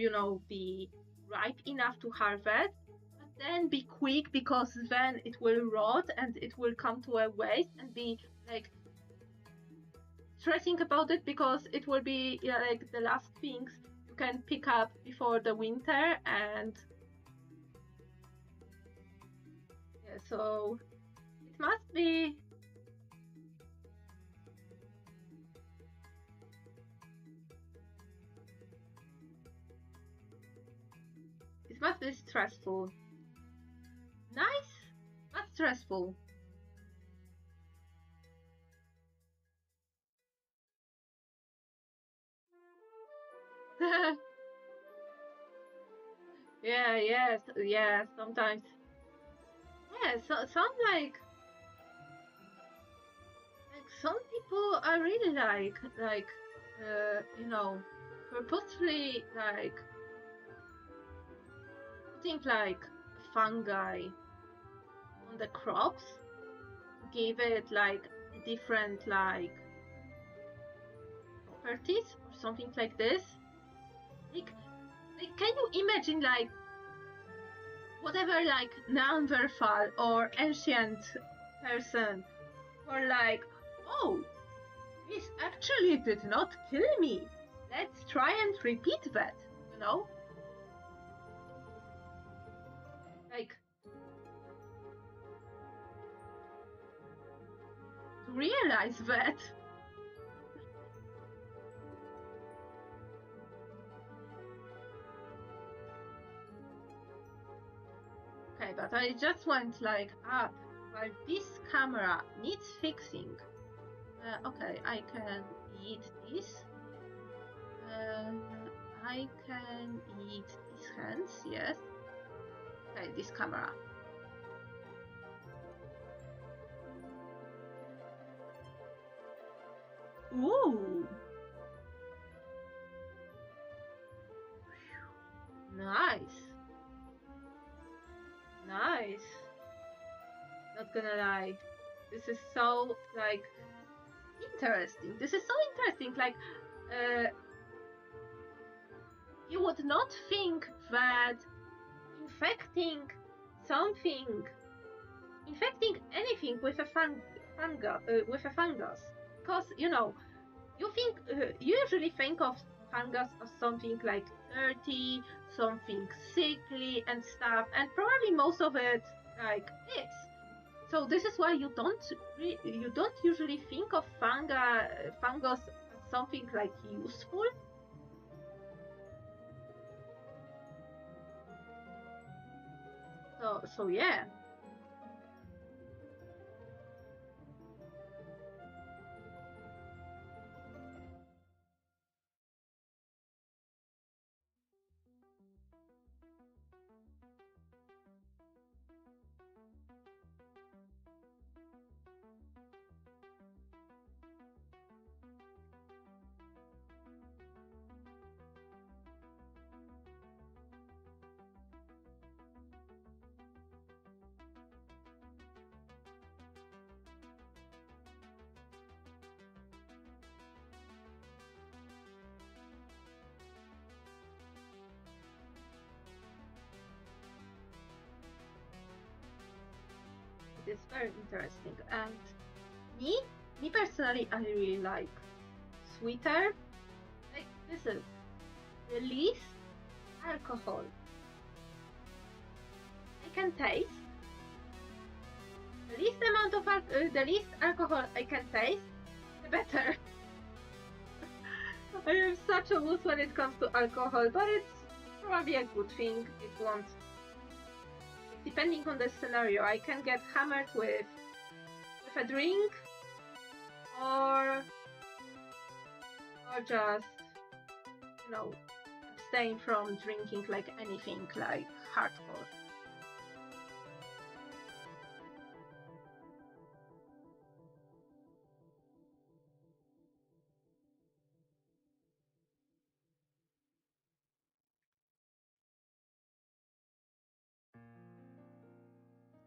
be ripe enough to harvest, but then be quick because then it will rot and it will come to a waste and be like stressing about it because it will be like the last things you can pick up before the winter and yeah, so it must be stressful. Nice, but stressful. Yeah, yes, yeah, sometimes. Yeah, so some like some people I really like purposefully like putting like fungi on the crops to give it like different like properties or something like this. Like can you imagine like whatever like Neanderthal or ancient person were like, oh, this actually did not kill me. Let's try and repeat that, you know? Like, to realize that. Okay, but I just went like up while this camera needs fixing. Okay, I can eat this. I can eat these hands, yes. Okay, this camera. Ooh! Nice. Nice. Not gonna lie. This is so, like, interesting. This is so interesting. Like, you would not think that infecting something, infecting anything with a fungus, because you think you usually think of fungus as something like dirty, something sickly and stuff, and probably most of it like is. So this is why you don't usually think of fungus as something like useful. So yeah. It is very interesting. And me, me personally, I really like sweeter. Like this is the least alcohol I can taste, the least alcohol I can taste, the better. I am such a wuss when it comes to alcohol, but it's probably a good thing. It won't. Depending on the scenario, I can get hammered with a drink, or just abstain from drinking like anything, like hardcore.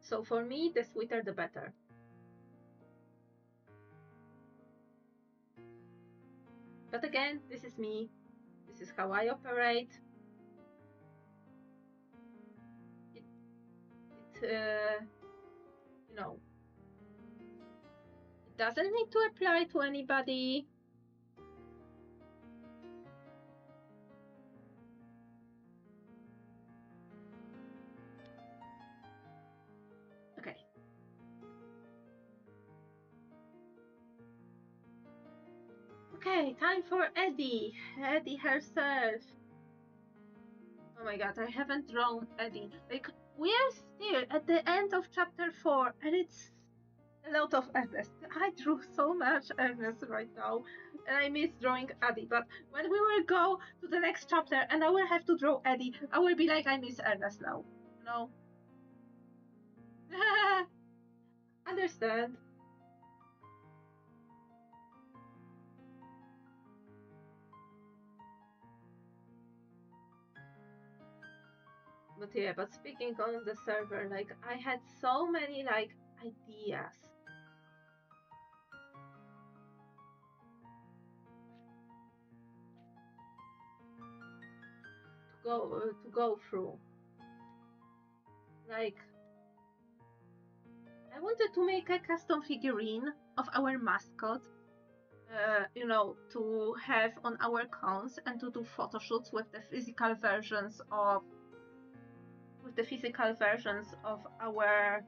So for me, the sweeter the better. But again, this is me. This is how I operate. It doesn't need to apply to anybody. Okay. Okay, time for Eddie. Eddie herself. Oh my god, I haven't drawn Eddie. Like, we are still at the end of chapter 4, and it's a lot of Ernest. I drew so much Ernest right now, and I miss drawing Eddie. But when we will go to the next chapter and I will have to draw Eddie, I will be like, I miss Ernest now. No. Understand. But yeah, but speaking on the server, like, I had so many, like, ideas. To go through. Like, I wanted to make a custom figurine of our mascot, to have on our cons, and to do photo shoots with the physical versions of our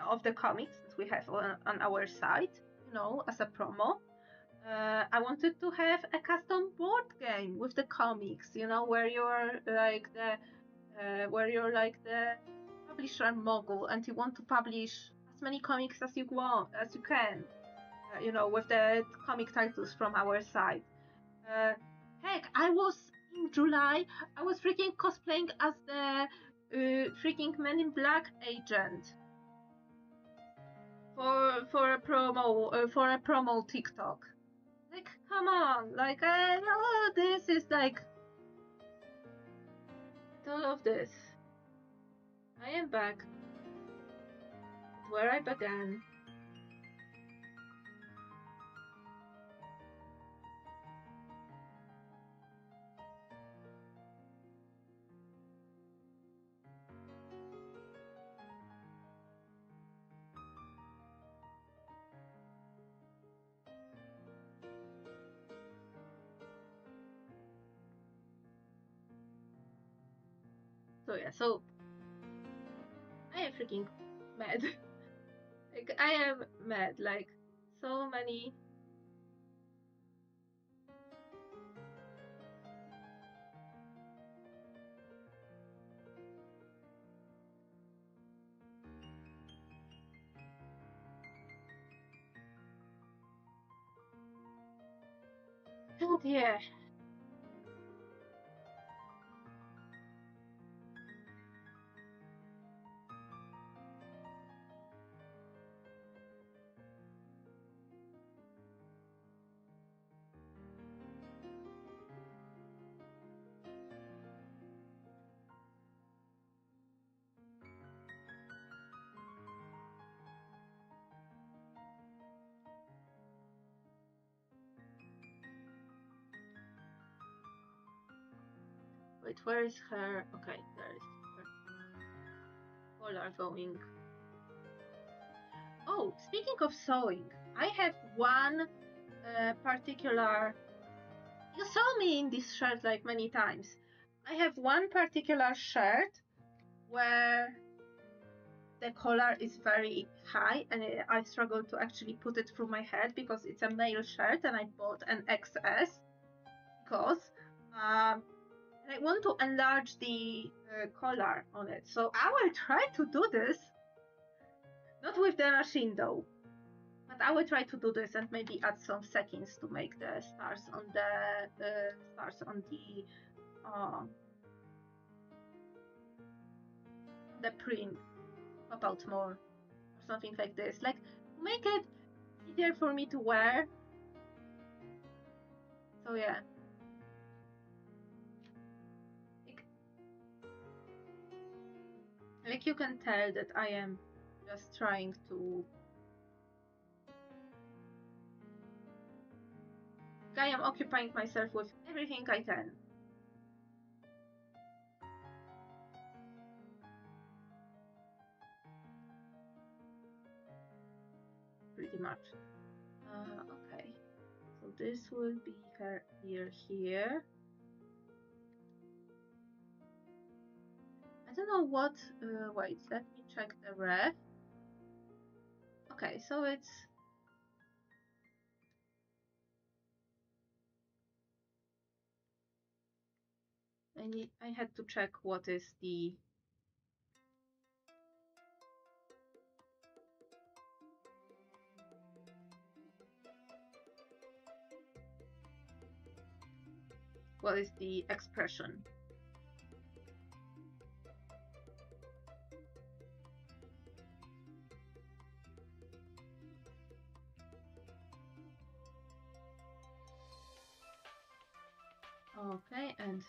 of the comics that we have on our site, as a promo. I wanted to have a custom board game with the comics, where you're like the publisher mogul, and you want to publish as many comics as you can, with the comic titles from our site. Heck, I was in July. I was freaking cosplaying as the freaking Men in Black agent for a promo TikTok. Like, come on, like, this is like all of this. I am back at where I began. So yeah, so I am freaking mad. Like, I am mad. Like, so many. Oh dear. Wait, where is her? Okay, there is her. All are going. Oh, speaking of sewing, I have one particular You saw me in this shirt like many times. I have one particular shirt where the collar is very high and I struggle to actually put it through my head because it's a male shirt and I bought an XS because I want to enlarge the collar on it. So I will try to do this. Not with the machine though. But I will try to do this and maybe add some settings to make the stars on the print pop out more or something like this. Like make it easier for me to wear. So yeah. Like you can tell that I am just trying to I am occupying myself with everything I can. Pretty much. Okay. So this will be her ear here. I don't know what. Wait, let me check the ref. Okay, so it's. I had to check what is the. What is the expression? Okay, and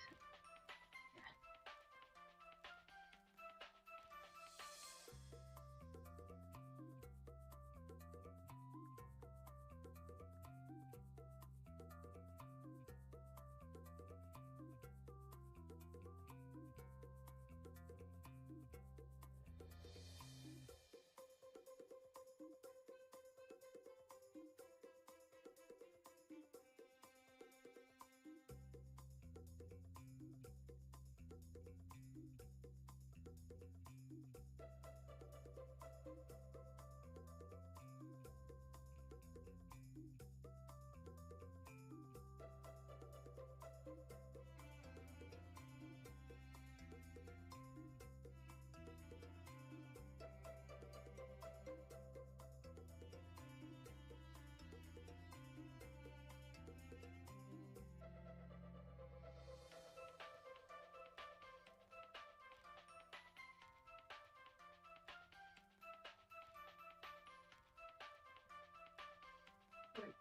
wait,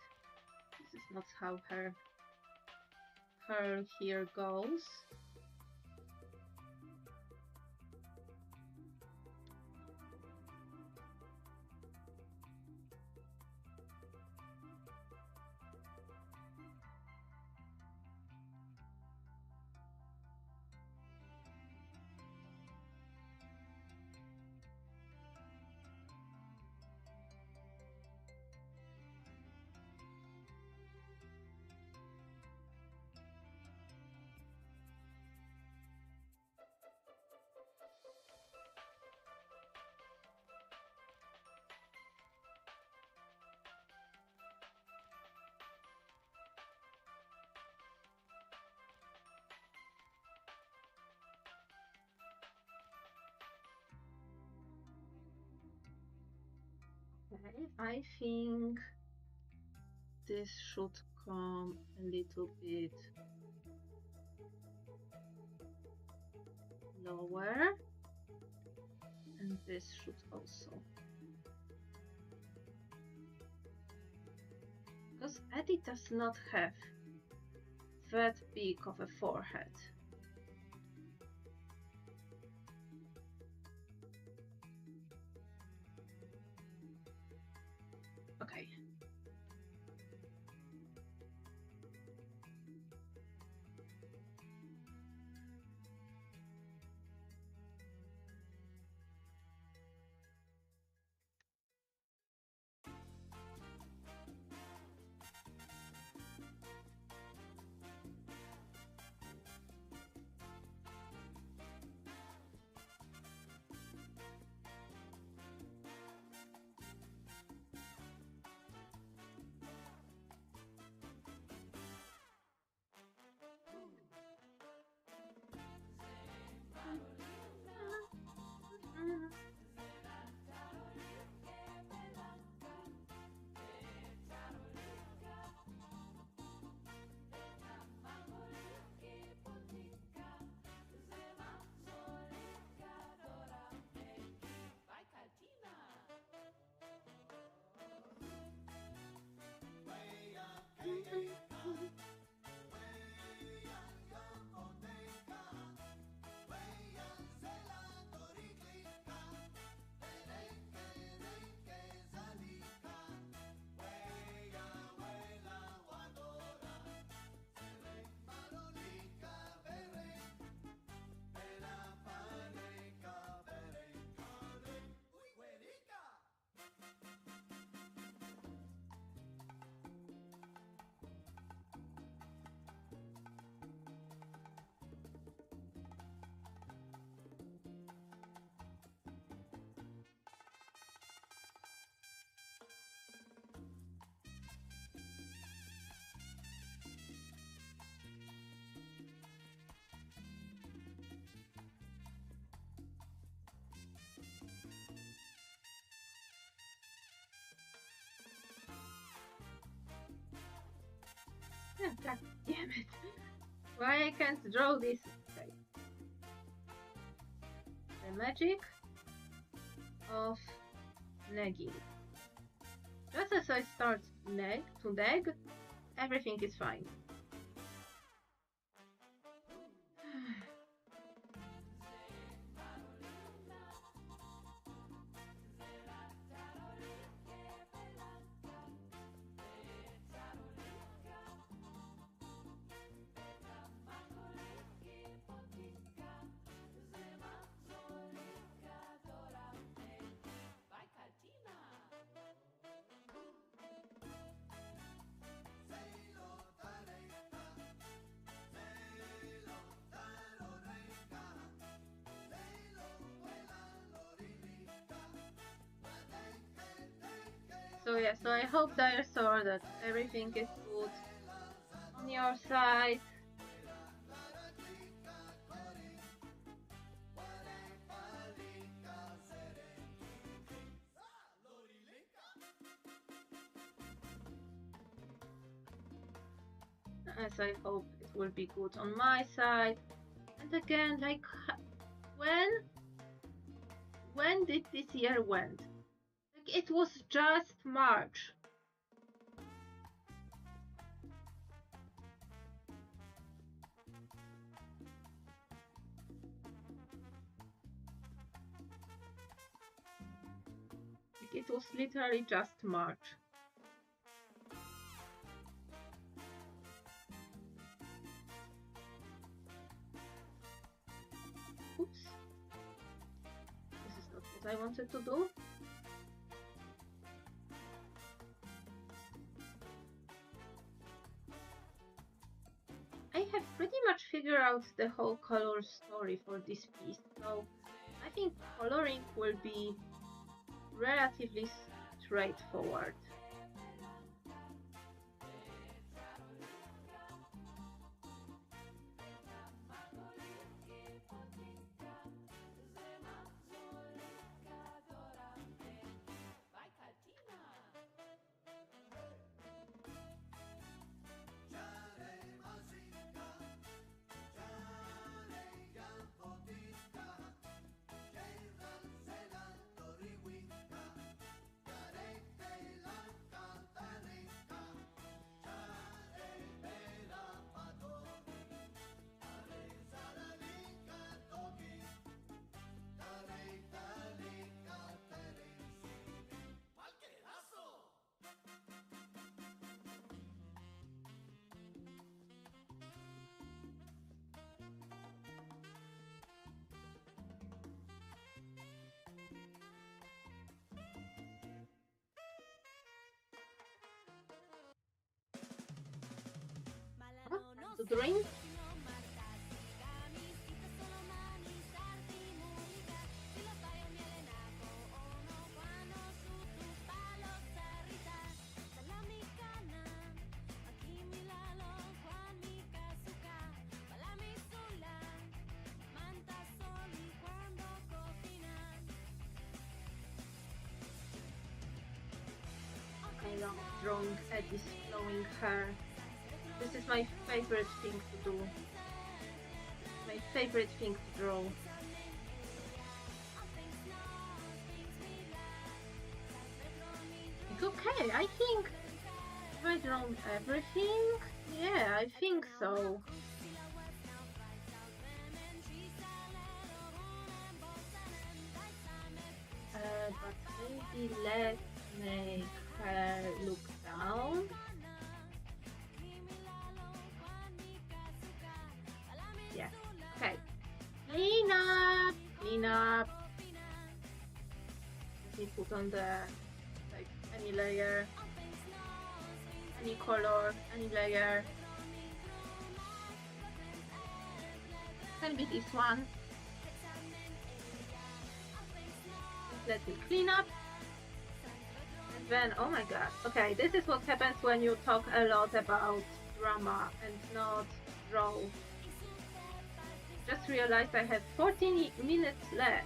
this is not how her here goes. Okay, I think this should come a little bit lower, and this should also. Because Eddie does not have that big of a forehead. Okay. God damn it. Why I can't draw this? Okay. The magic of negging. Just as I start to neg, everything is fine. So yeah, so I hope Dinosaur that everything is good on your side. As I hope it will be good on my side. And again, like, when did this year went? Like, it was just March. Like, it was literally just March. Oops. This is not what I wanted to do. I have pretty much figured out the whole color story for this piece, so I think coloring will be relatively straightforward. To drink. I love drawing Eddie's flowing hair. This is my favorite thing to do. My favorite thing to draw. It's okay, I think. Have I drawn everything? Yeah, I think so. But maybe let's make her look down. Yeah, okay. Clean up, clean up. Let me put on the, like, any layer, any color, any layer. Can be this one. Let me clean up. And then, oh my god. Okay, this is what happens when you talk a lot about drama and not draw. Just realized I have 14 minutes left.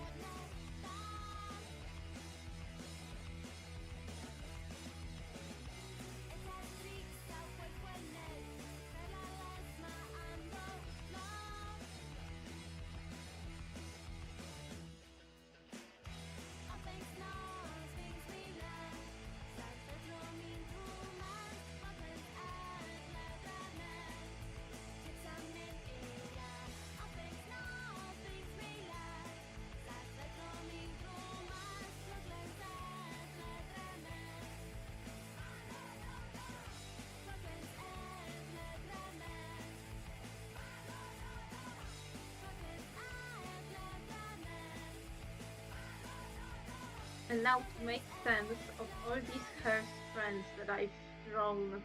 And now to make sense of all these hair strands that I've drawn.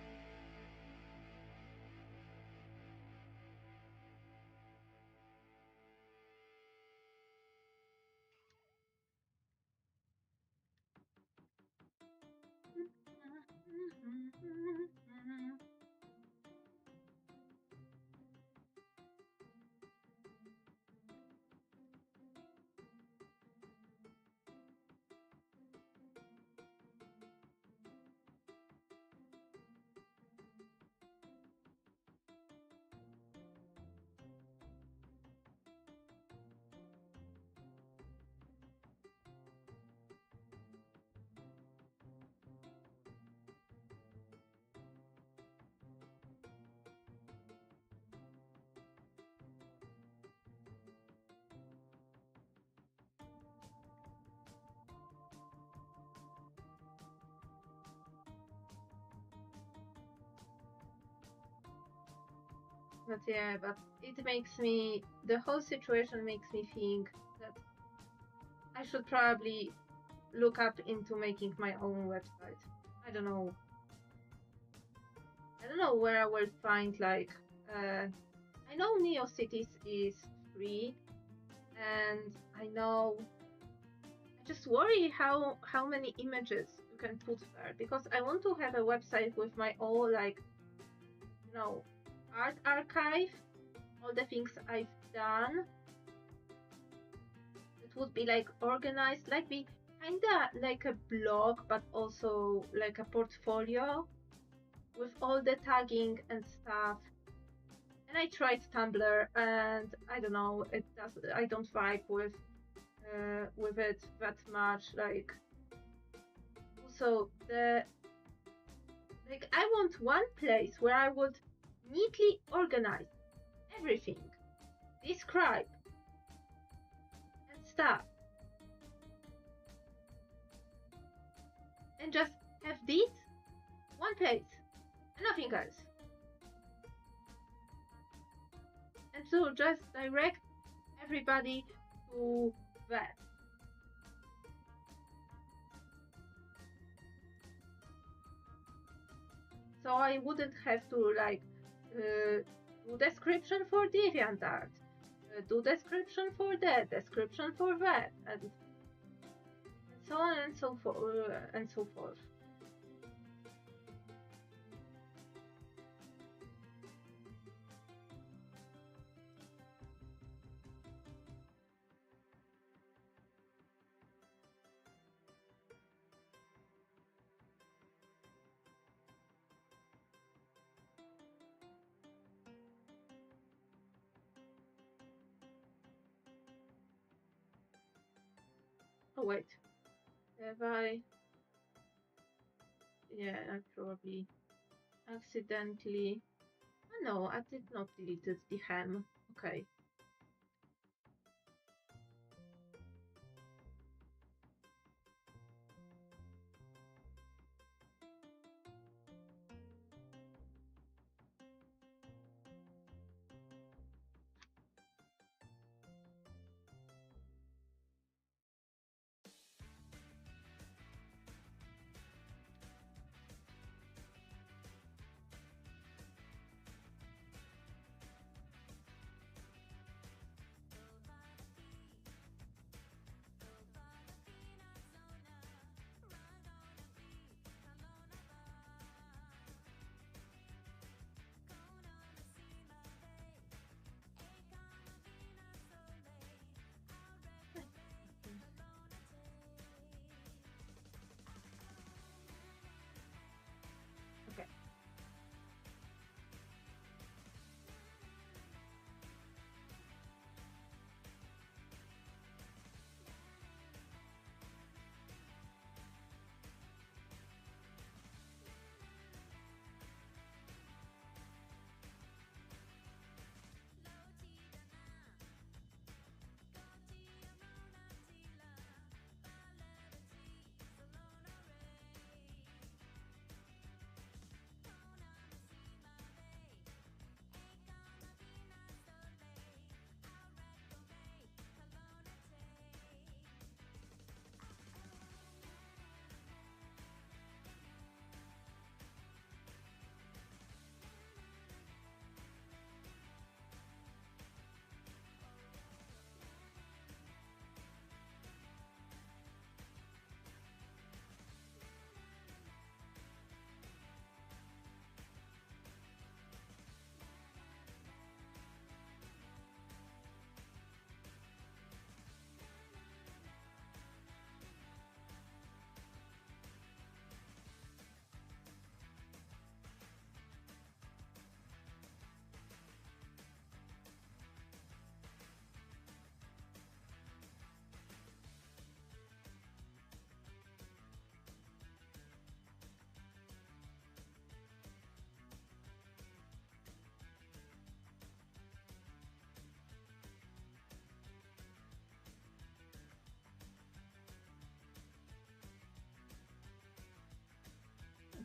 But yeah, but it makes me, the whole situation makes me think that I should probably look up into making my own website. I don't know. I don't know where I will find like, I know NeoCities is free, and I know, I just worry how many images you can put there, because I want to have a website with my own, like, you know, art archive, all the things I've done. It would be like organized, like be kinda like a blog, but also like a portfolio with all the tagging and stuff. And I tried Tumblr, and I don't know, it does. I don't vibe with it that much. Like, also the, like, I want one place where I would neatly organize everything, describe and stuff, and just have this one place and nothing else. And so just direct everybody to that. So I wouldn't have to like do description for DeviantArt, do description for that, description for that, and so on and so forth and so forth. Oh wait, have I? Yeah, I probably accidentally. Oh no, I did not delete the ham. Okay.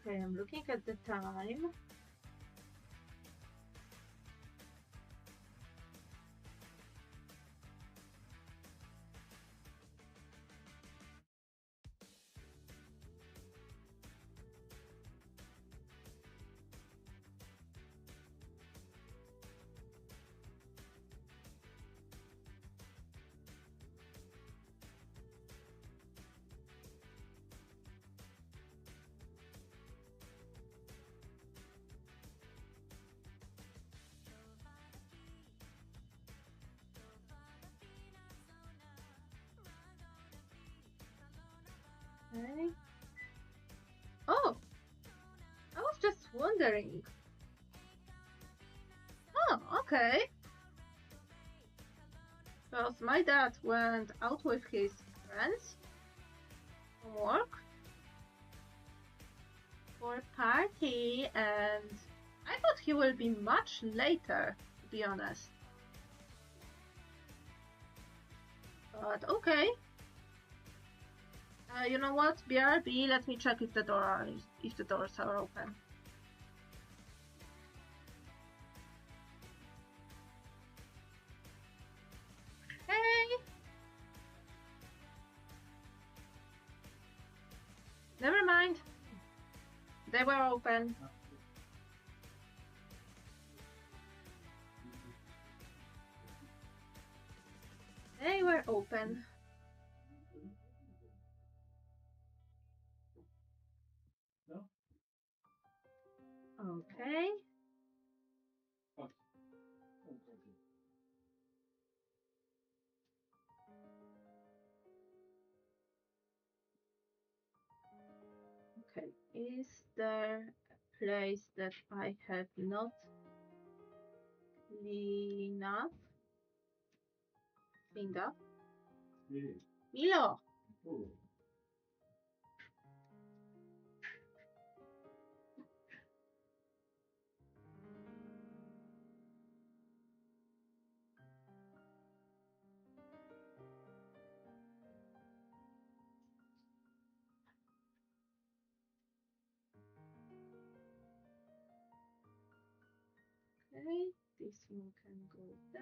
Okay, I'm looking at the time. Okay. Oh, I was just wondering. Oh, okay. Because my dad went out with his friends from work for a party, and I thought he will be much later, to be honest. But okay. You know what? BRB, let me check if the doors are open. Hey! Never mind. They were open. They were open. Okay. Okay. Is there a place that I have not cleaned up? Cleaned up? Milo! Okay, this one can go there.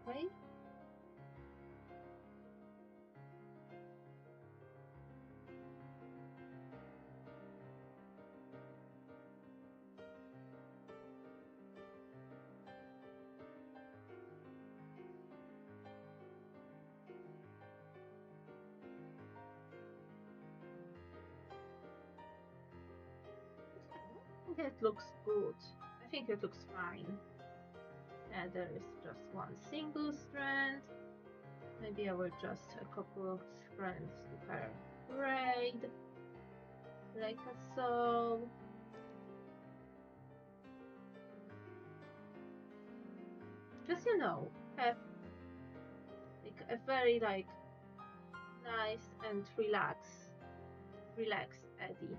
Okay. I think it looks good. I think it looks fine. There is just one single strand. Maybe I will just a couple of strands to her braid, like so. Just have like a very nice and relaxed Eddie.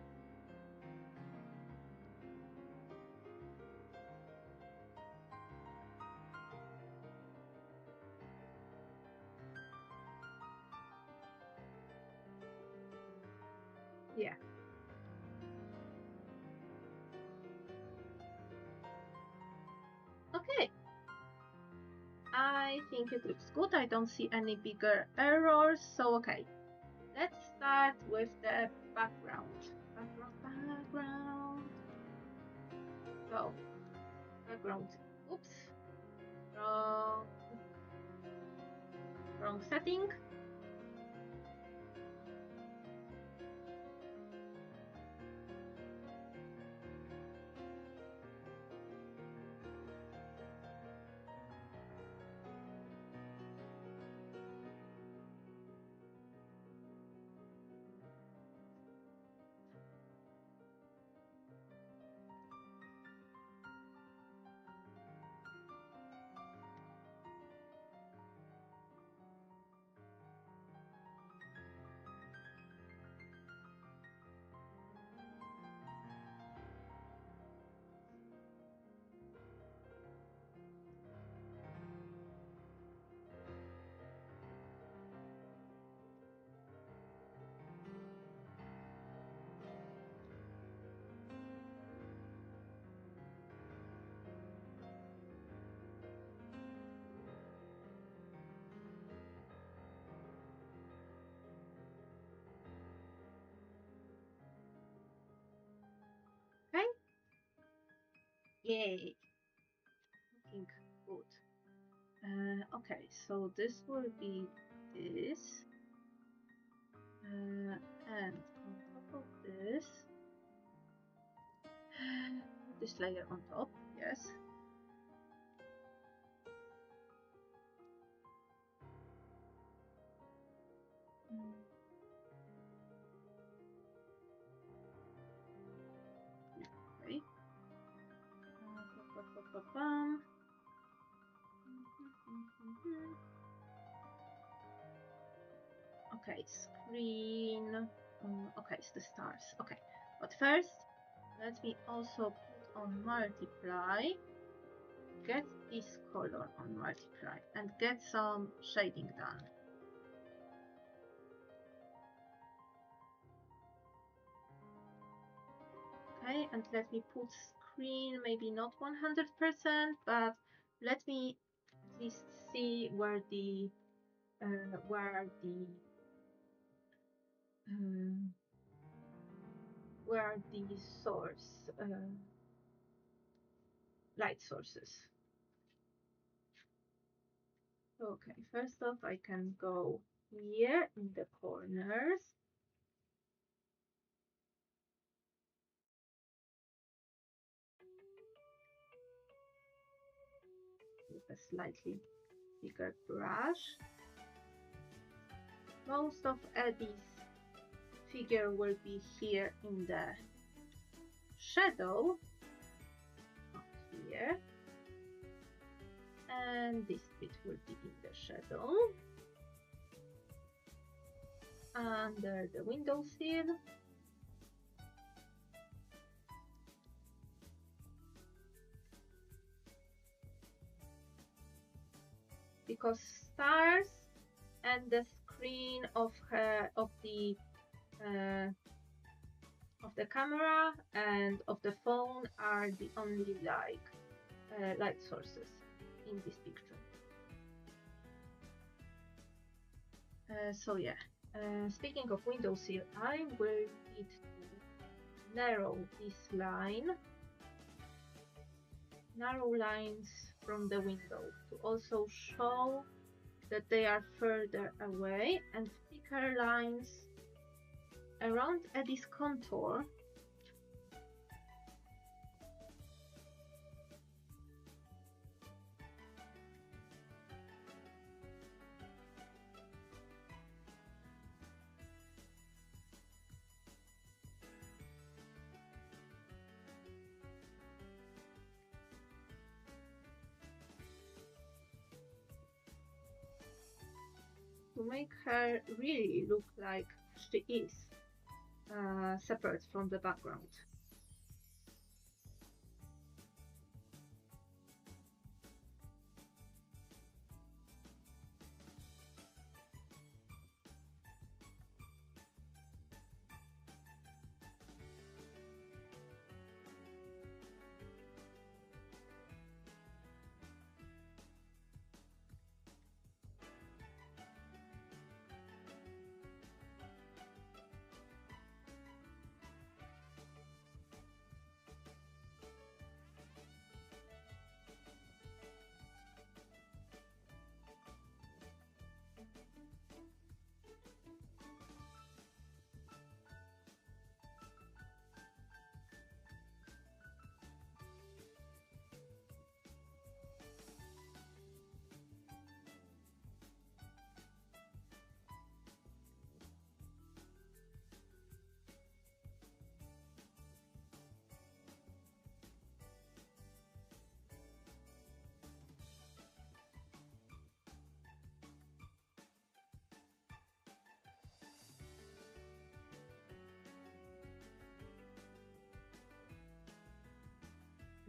Yeah. Okay. I think it looks good. I don't see any bigger errors. So, okay. Let's start with the background. Background. So, background. Oops. Wrong setting. Okay. Yay. Looking good. Okay, so this will be this. And on top of this, put this layer on top, yes. Okay. Okay, screen. Okay, it's the stars. Okay, but first, let me also put on multiply. Get this color on multiply and get some shading done. Okay, and let me put screen, maybe not 100%, but let me at least see where the source light sources. Okay, first off, I can go here in the corners. With a slightly bigger brush. Most of Eddie's figure will be here in the shadow, not here. And this bit will be in the shadow. Under the windowsill. Because stars and the screen of the camera and of the phone are the only light sources in this picture. So yeah, speaking of windowsill, I will need to narrow this line, narrow lines from the window to also show that they are further away, and thicker lines around Eddie's contour. to make her really look like she is separate from the background.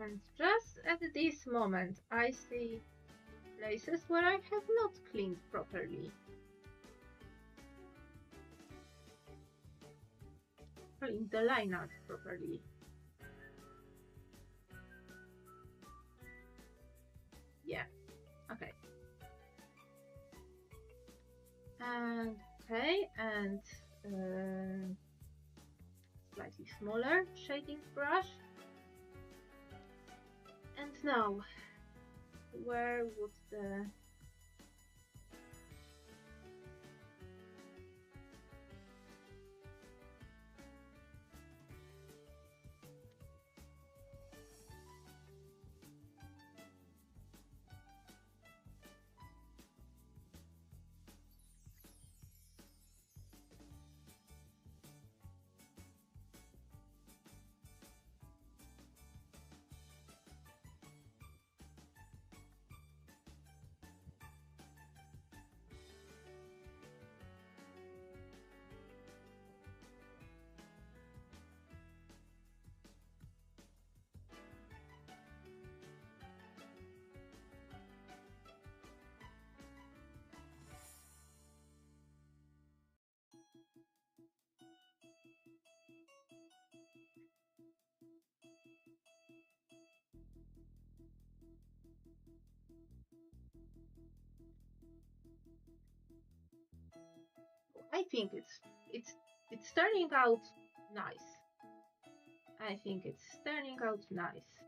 And just at this moment, I see places where I have not cleaned properly. Cleaned the line art properly. Yeah, okay. And okay, and slightly smaller shading brush. And now, where would the I think it's turning out nice. I think it's turning out nice.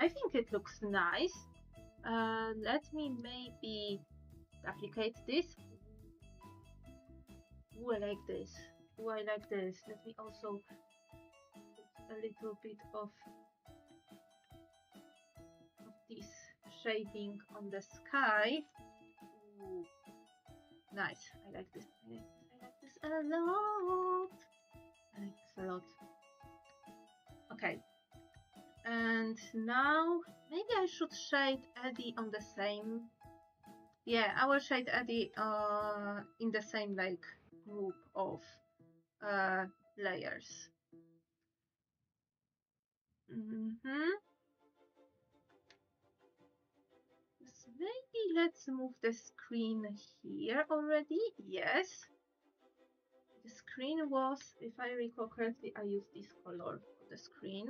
I think it looks nice. Let me maybe duplicate this. Ooh, I like this. Ooh, I like this. Let me also put a little bit of this shading on the sky. Ooh, nice. I like this. I like this a lot. I like this a lot. Okay. And now maybe I should shade Eddie on the same. Yeah, I will shade Eddie in the same like group of layers. Maybe let's move the screen here already. Yes. The screen was, if I recall correctly, I used this color for the screen.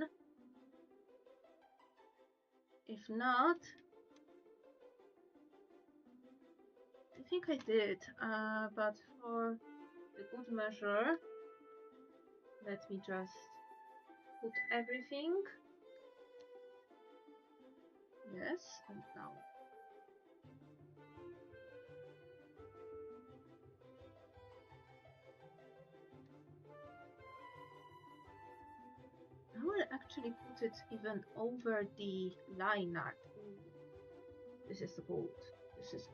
If not, I think I did, but for the good measure, let me just put everything. Yes, and now. I will actually put it even over the line art. Ooh, this is gold. This is gold.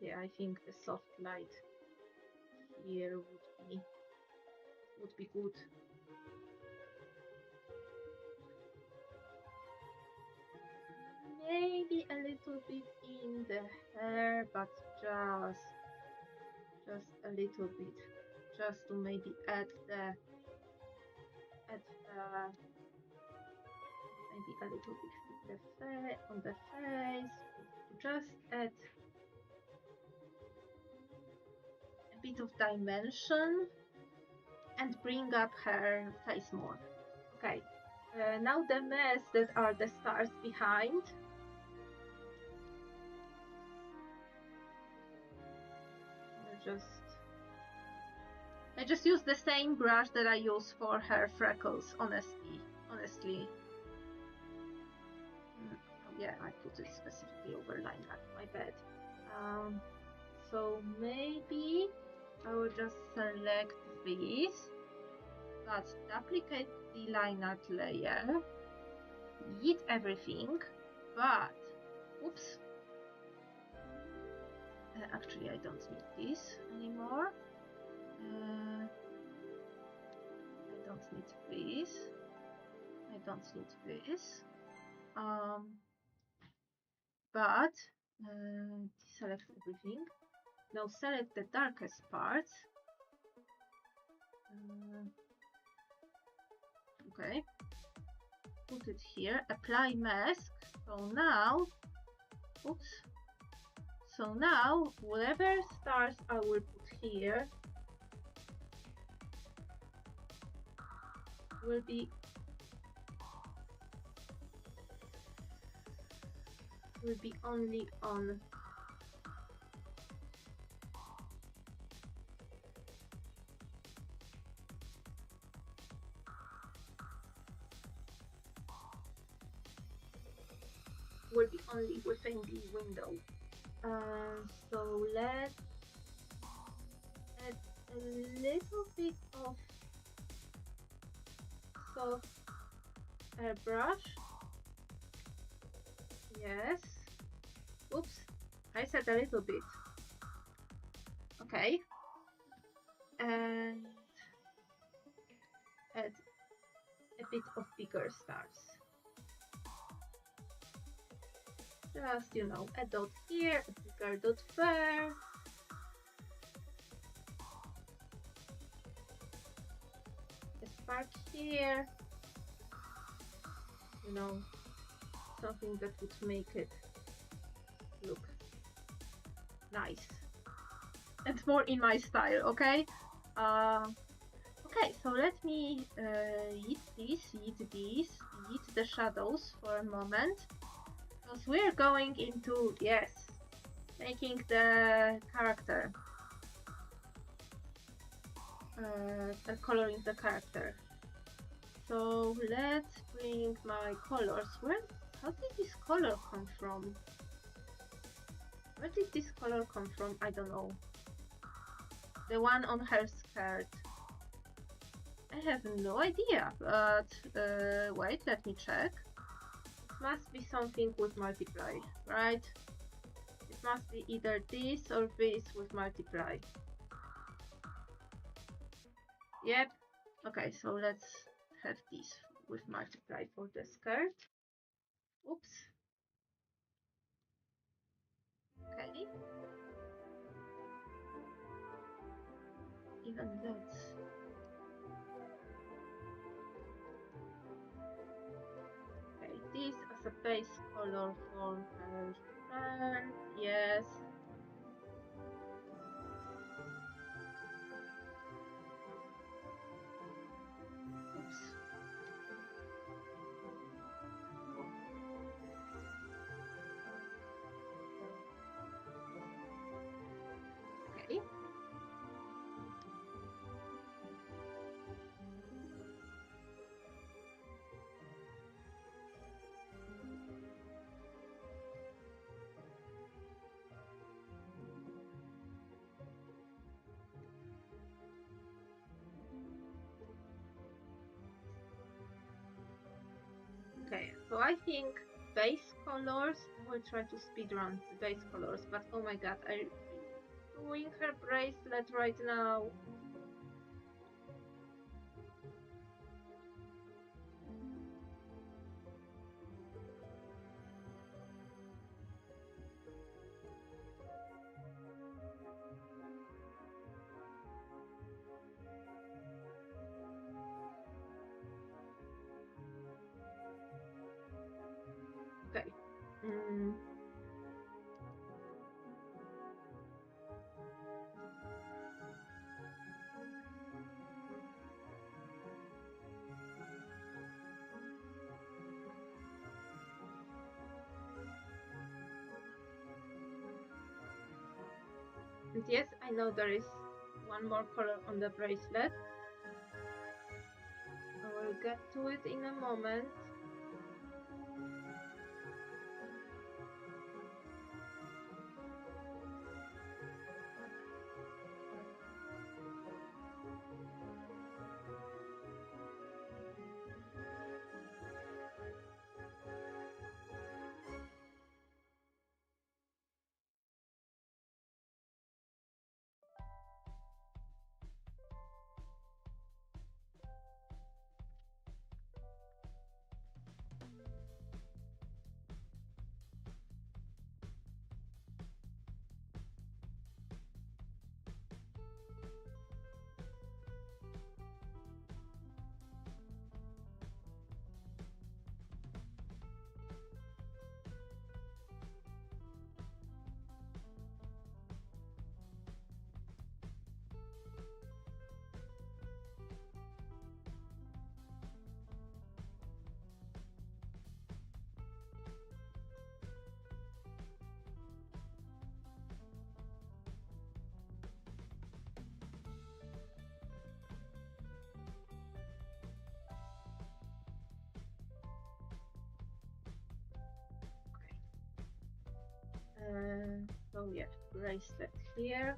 Yeah, I think the soft light here would be good. Maybe a little bit in the hair, but just a little bit, just to maybe add maybe a little bit on the face, just add a bit of dimension and bring up her face more. Okay, now the mess that are the stars behind. I just use the same brush that I use for her freckles, honestly. Yeah, I put it specifically over line art, my bad. So maybe I will just select this, but duplicate the line art layer, eat everything, but, oops, actually I don't need this anymore. I don't need this. I don't need this. But select everything. Now select the darkest parts. Okay. Put it here. Apply mask. So now, oops. So now, whatever stars I will put here will be only on within the window. So let's add a little bit of soft airbrush. Yes. Oops, I said a little bit. Okay. And add a bit of bigger stars. Just, a dot here, a bigger dot there. A spark here. Something that would make it look nice. and more in my style, okay? Okay, so let me eat the shadows for a moment. Because we're going into, yes, making the character. And coloring the character. So let's bring my colors. How did this color come from? Where did this color come from? I don't know. The one on her skirt. I have no idea, but wait, let me check. It must be something with multiply, right? It must be either this or this with multiply. Yep. Okay, so let's have this with multiply for the skirt. Oops. Okay. Even that. Okay, this as a base color for her shirt. Yes. Oops. Okay. Okay, so I think base colors, I will try to speedrun the base colors, but oh my god, I'm doing her bracelet right now. Okay. And yes, I know there is one more color on the bracelet. I will get to it in a moment. So yeah, bracelet here.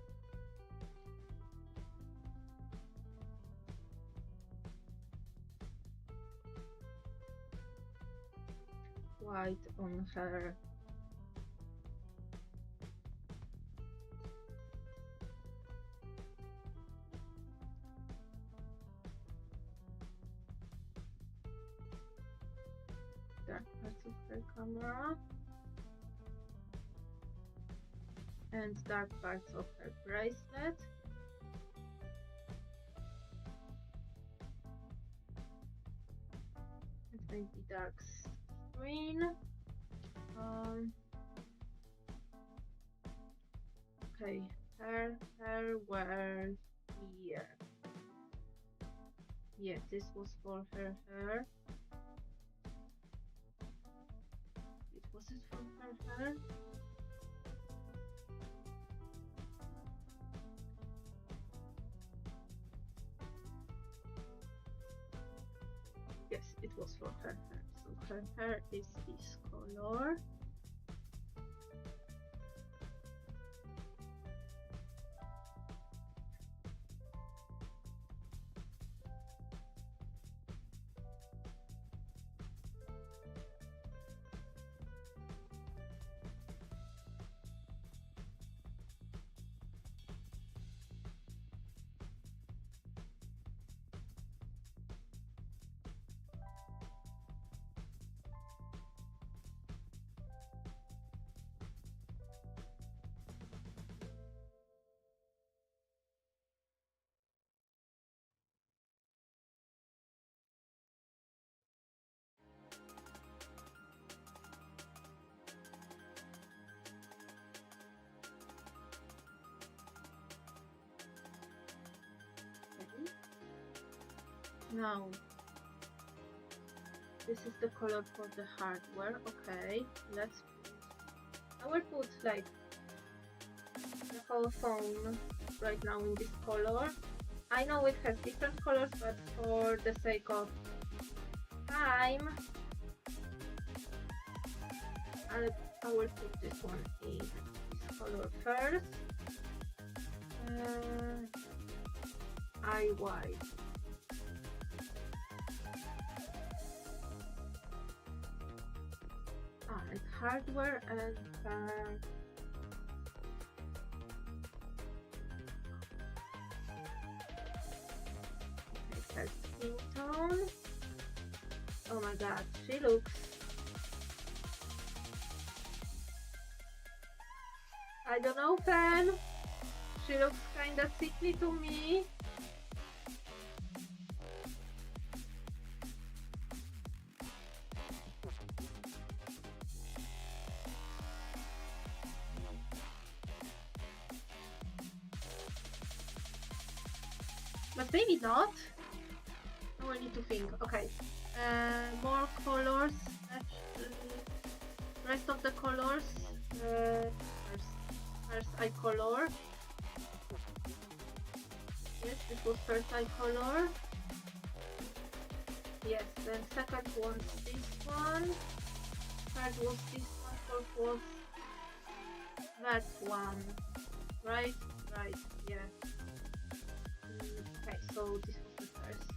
White on her dark parts of her camera and dark parts of her bracelet. And maybe dark screen. Okay, Her were here. Yeah, this was for her hair. Was it for her hair? Yes, it was for her hair. So her hair is this color. Now, this is the color for the hardware. Okay, let's. I will put like the whole phone right now in this color. I know it has different colors, but for the sake of time, I will put this one in this color first. Eye white. And hardware and her skin tone. Oh my god, she looks. I don't know, fan. She looks kinda sickly to me. But maybe not. I will need to think. Okay. More colors. Rest of the colors. First eye color. Yes, this was first eye color. Yes, then second was this one. Third was this one. Fourth was that one. Right? Right, yeah. Okay, so this was the first.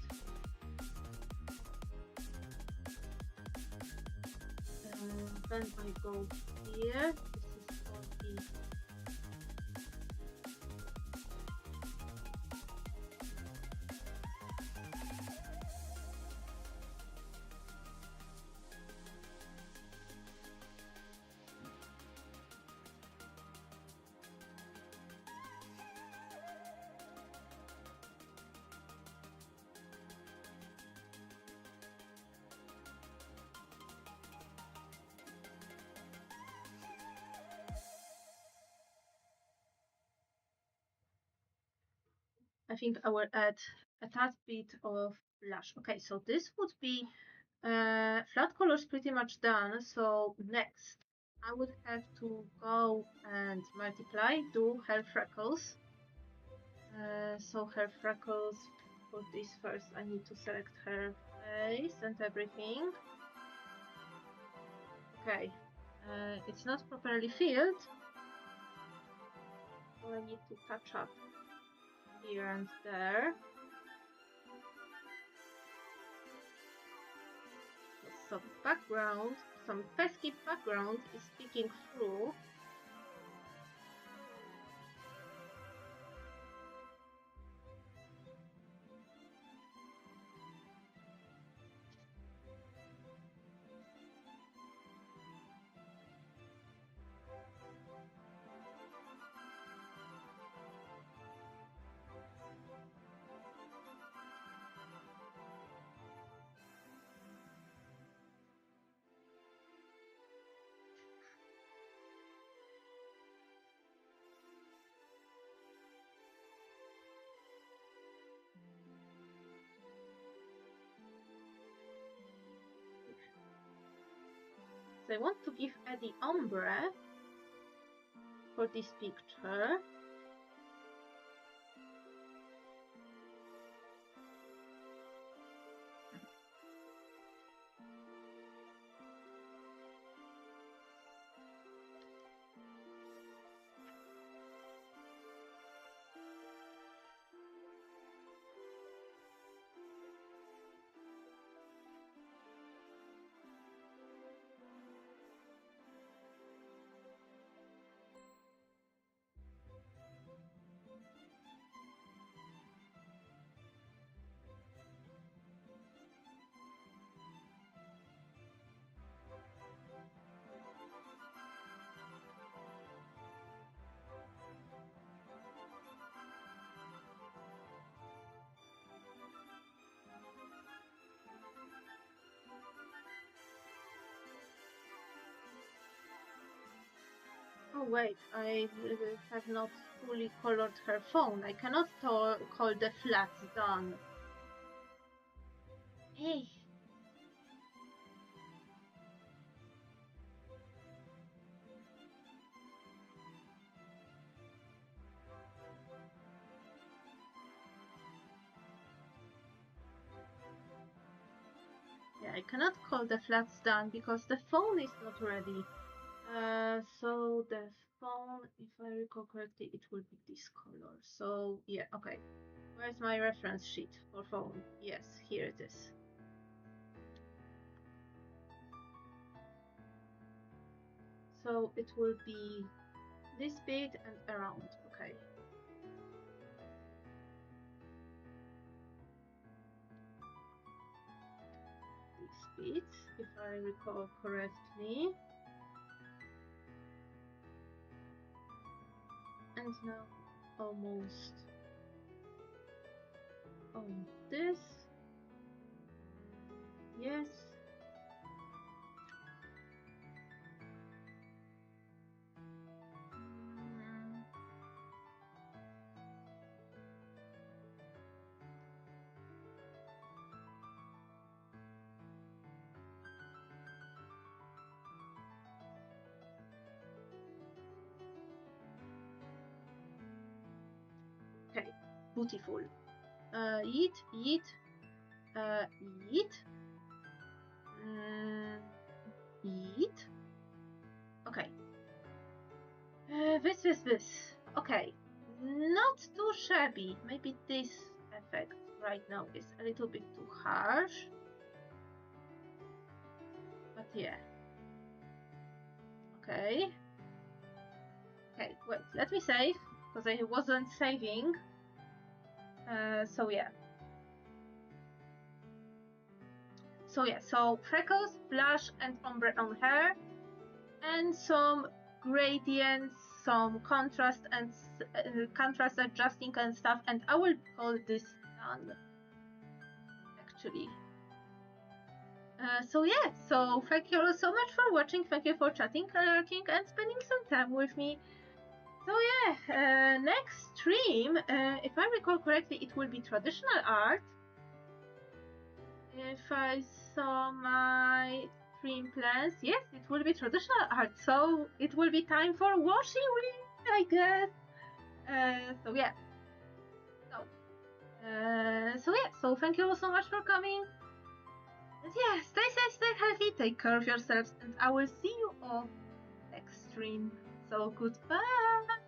Then I go here. This is for the I think I will add a tad bit of blush. Okay, so this would be flat colors pretty much done. So next, I would have to go and multiply, do her freckles. So her freckles, for this first, I need to select her face and everything. Okay, it's not properly filled, so I need to touch up here and there. Some background, some pesky background is peeking through. So I want to give Eddie ombre for this picture. Oh wait, I have not fully colored her phone. I cannot call the flats done. Hey. Yeah, I cannot call the flats done because the phone is not ready. So the phone, if I recall correctly, it will be this color. So yeah, okay. Where's my reference sheet for phone? Yes, here it is. So it will be this bit and around, okay. These bits, if I recall correctly. And now almost on this. Yes. Okay, beautiful. Yeet, yeet, yeet, yeet. Okay. This. Okay. Not too shabby. Maybe this effect right now is a little bit too harsh. But yeah. Okay. Okay, wait, let me save, because I wasn't saving. So yeah. So freckles, blush, and ombre on hair, and some gradients, some contrast and contrast adjusting and stuff, and I will call this done, actually. So yeah, so thank you all so much for watching, thank you for chatting, lurking, and spending some time with me. So yeah, next stream, if I recall correctly, it will be traditional art. If I saw my stream plans, yes, it will be traditional art. So it will be time for washi wheel, I guess. So yeah. So thank you all so much for coming. And yeah, stay safe, stay healthy, take care of yourselves, and I will see you all next stream. So goodbye.